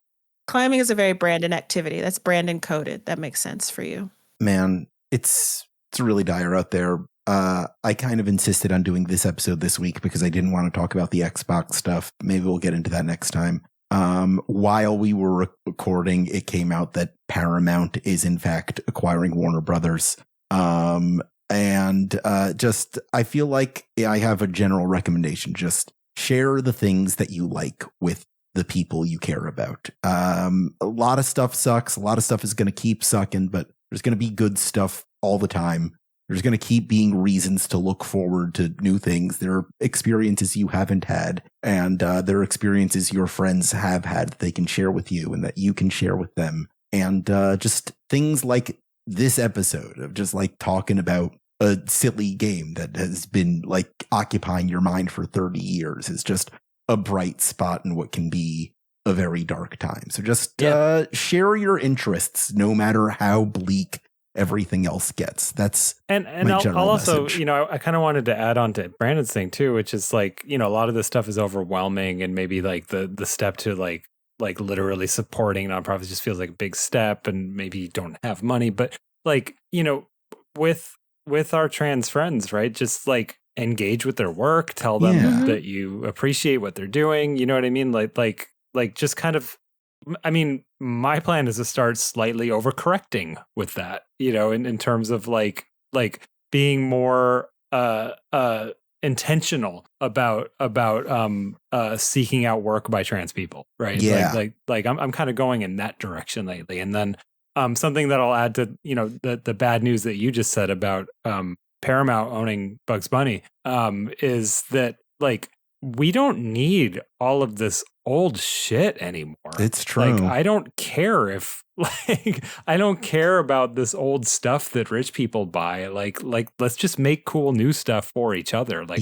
Climbing is a very Brandon activity. That's Brandon coded. That makes sense for you. Man, it's really dire out there. I kind of insisted on doing this episode this week because I didn't want to talk about the Xbox stuff. Maybe we'll get into that next time. While we were recording, it came out that Paramount is in fact acquiring Warner Brothers. I feel like I have a general recommendation. Just share the things that you like with the people you care about. A lot of stuff sucks. A lot of stuff is going to keep sucking, but there's going to be good stuff all the time. There's going to keep being reasons to look forward to new things. There are experiences you haven't had, and there are experiences your friends have had that they can share with you and that you can share with them. And just things like this episode of just like talking about a silly game that has been like occupying your mind for 30 years is just a bright spot in what can be a very dark time. So just share your interests, no matter how bleak everything else gets. That's and I'll also message. I kind of wanted to add on to Brandon's thing too, which is like, a lot of this stuff is overwhelming, and maybe like the step to like literally supporting nonprofits just feels like a big step, and maybe you don't have money, but like, with with our trans friends, right? Just like engage with their work, tell them that you appreciate what they're doing. You know what I mean? Like just kind of, I mean, my plan is to start slightly overcorrecting with that, you know, in terms of like being more intentional about seeking out work by trans people, right? Yeah. Like I'm kind of going in that direction lately. And then something that I'll add to, you know, the bad news that you just said about Paramount owning Bugs Bunny is that like we don't need all of this old shit anymore. It's true. Like I don't care if I don't care about this old stuff that rich people buy. Like let's just make cool new stuff for each other. Like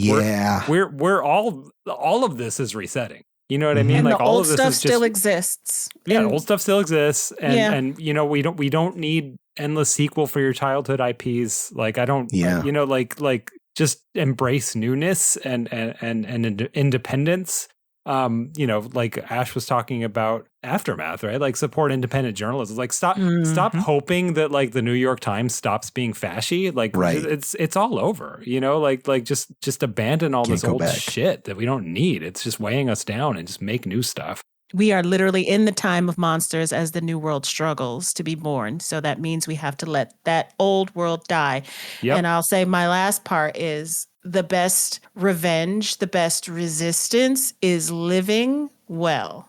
we're all of this is resetting. You know what I mean? And like the all old of this stuff is still exists. Yeah, old stuff still exists, and you know we don't need endless sequel for your childhood IPs. Like I don't, you know, like just embrace newness and independence. You know, like Ash was talking about Aftermath, right? Like support independent journalism. Like stop hoping that like the New York Times stops being fashy. Like it's all over, you know, like just abandon all this old shit that we don't need. It's just weighing us down and just make new stuff. We are literally in the time of monsters as the new world struggles to be born. So that means we have to let that old world die. Yep. And I'll say my last part is the best revenge, the best resistance is living well.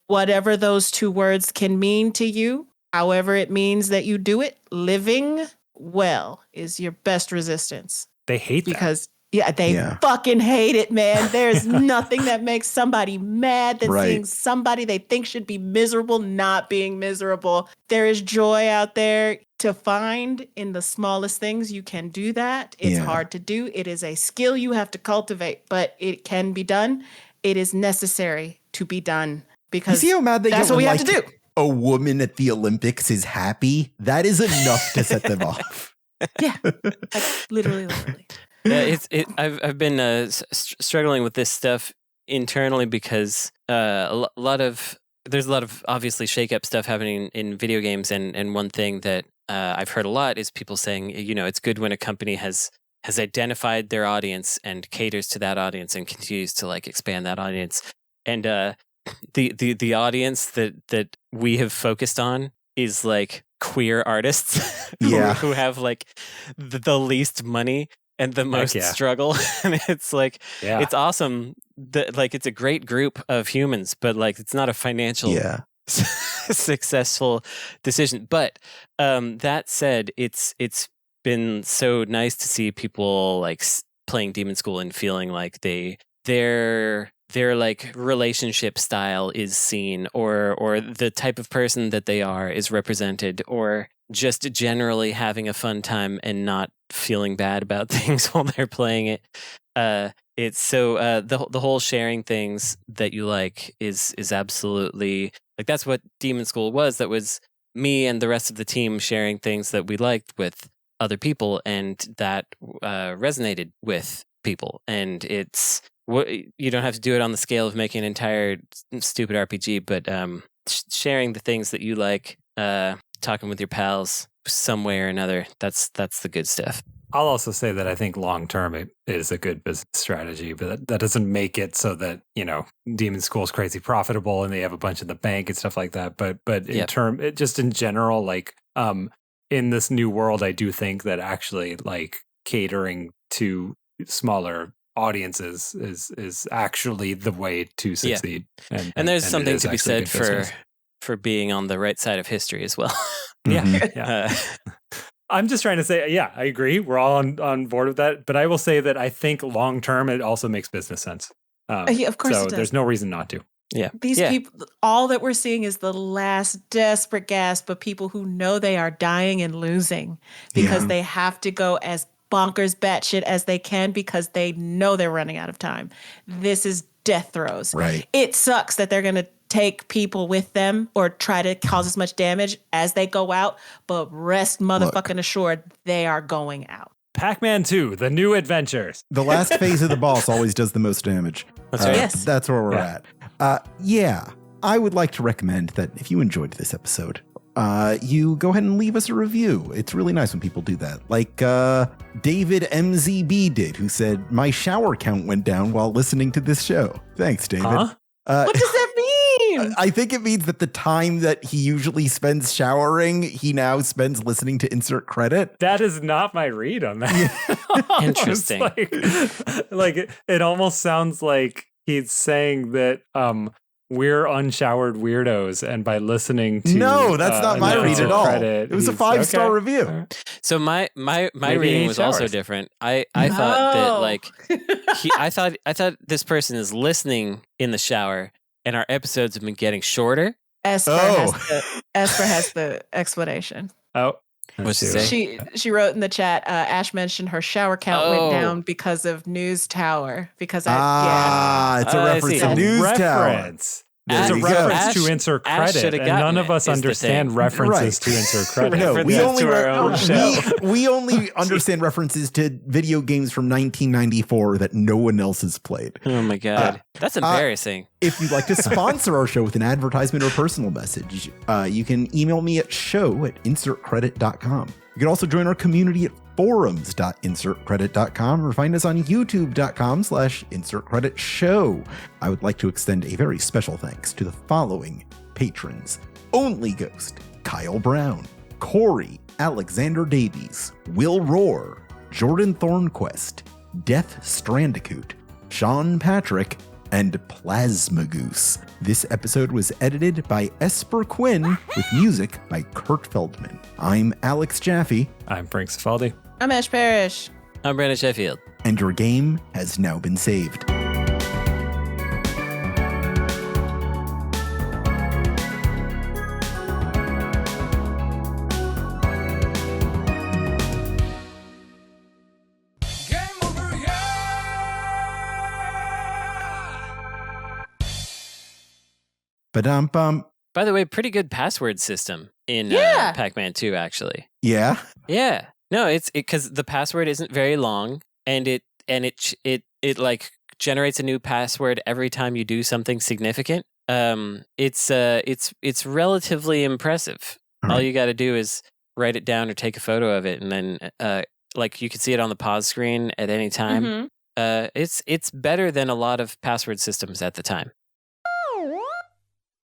Whatever those two words can mean to you, however it means that you do it, living well is your best resistance. They hate that. Because they fucking hate it, man. There's nothing that makes somebody mad than seeing somebody they think should be miserable not being miserable. There is joy out there to find in the smallest things. You can do that. It's hard to do. It is a skill you have to cultivate, but it can be done. It is necessary to be done because you see how mad they that's get what we when, have to do. A woman at the Olympics is happy. That is enough to set them off. Yeah, like, literally. Yeah, I've been struggling with this stuff internally because there's a lot of obviously shake-up stuff happening in video games, and one thing that I've heard a lot is people saying, you know, it's good when a company has identified their audience and caters to that audience and continues to like expand that audience. And the audience that we have focused on is like queer artists who have like the least money and the most struggle. And it's like, it's awesome that like, it's a great group of humans, but like, it's not a financial successful decision. But that said, it's been so nice to see people like playing Demon School and feeling like their like relationship style is seen, or the type of person that they are is represented, or just generally having a fun time and not feeling bad about things while they're playing it. It's so the whole sharing things that you like is absolutely like that's what Demon School was. That was me and the rest of the team sharing things that we liked with other people, and that resonated with people. And it's you don't have to do it on the scale of making an entire stupid RPG, but sharing the things that you like, talking with your pals some way or another. That's the good stuff. I'll also say that I think long term it is a good business strategy, but that doesn't make it so that, you know, Demon School is crazy profitable and they have a bunch in the bank and stuff like that. But just in general, like in this new world, I do think that actually like catering to smaller audiences is actually the way to succeed. And there's something to be said for being on the right side of history as well. Yeah. I'm just trying to say, I agree. We're all on board with that. But I will say that I think long term, it also makes business sense. Of course so it does. There's no reason not to. Yeah. These people, all that we're seeing is the last desperate gasp of people who know they are dying and losing because they have to go as bonkers batshit as they can because they know they're running out of time. This is death throes. Right. It sucks that they're going to take people with them or try to cause as much damage as they go out, but rest motherfucking assured they are going out. Pac-Man 2, The New Adventures. The last phase of the boss always does the most damage. That's right. Yes. That's where we're at. I would like to recommend that if you enjoyed this episode, you go ahead and leave us a review. It's really nice when people do that. Like David MZB did, who said, my shower count went down while listening to this show. Thanks, David. Huh? What does that mean? I think it means that the time that he usually spends showering, he now spends listening to insert credit. That is not my read on that. Interesting. Like it almost sounds like he's saying that we're unshowered weirdos, and by listening to no, that's not my read at all. Credit, it was a 5-star review. Right. So my reading was also different. I thought that like I thought this person is listening in the shower, and our episodes have been getting shorter. Esper has the explanation. Oh. What's she say? She wrote in the chat, Ash mentioned her shower count went down because of News Tower. Because it's a reference to News Tower. It's a reference to insert credit, and none of us understand references to insert credit. No, we only understand references to video games from 1994 that no one else has played. Oh my God. That's embarrassing. If you'd like to sponsor our show with an advertisement or personal message, you can email me at show@insertcredit.com. You can also join our community at forums.insertcredit.com or find us on youtube.com/insertcreditshow. I would like to extend a very special thanks to the following patrons: Only Ghost, Kyle Brown, Corey, Alexander Davies, Will Roar, Jordan Thornquest, Death Strandicoot, Sean Patrick, and Plasma Goose. This episode was edited by Esper Quinn with music by Kurt Feldman. I'm Alex Jaffe. I'm Frank Cifaldi. I'm Ash Parrish. I'm Brandon Sheffield. And your game has now been saved. Ba-dum-bum. By the way, pretty good password system in Pac-Man 2, actually. Yeah? Yeah. No, it's because the password isn't very long, and it like generates a new password every time you do something significant. It's relatively impressive. All you got to do is write it down or take a photo of it, and then like you can see it on the pause screen at any time. Mm-hmm. It's better than a lot of password systems at the time.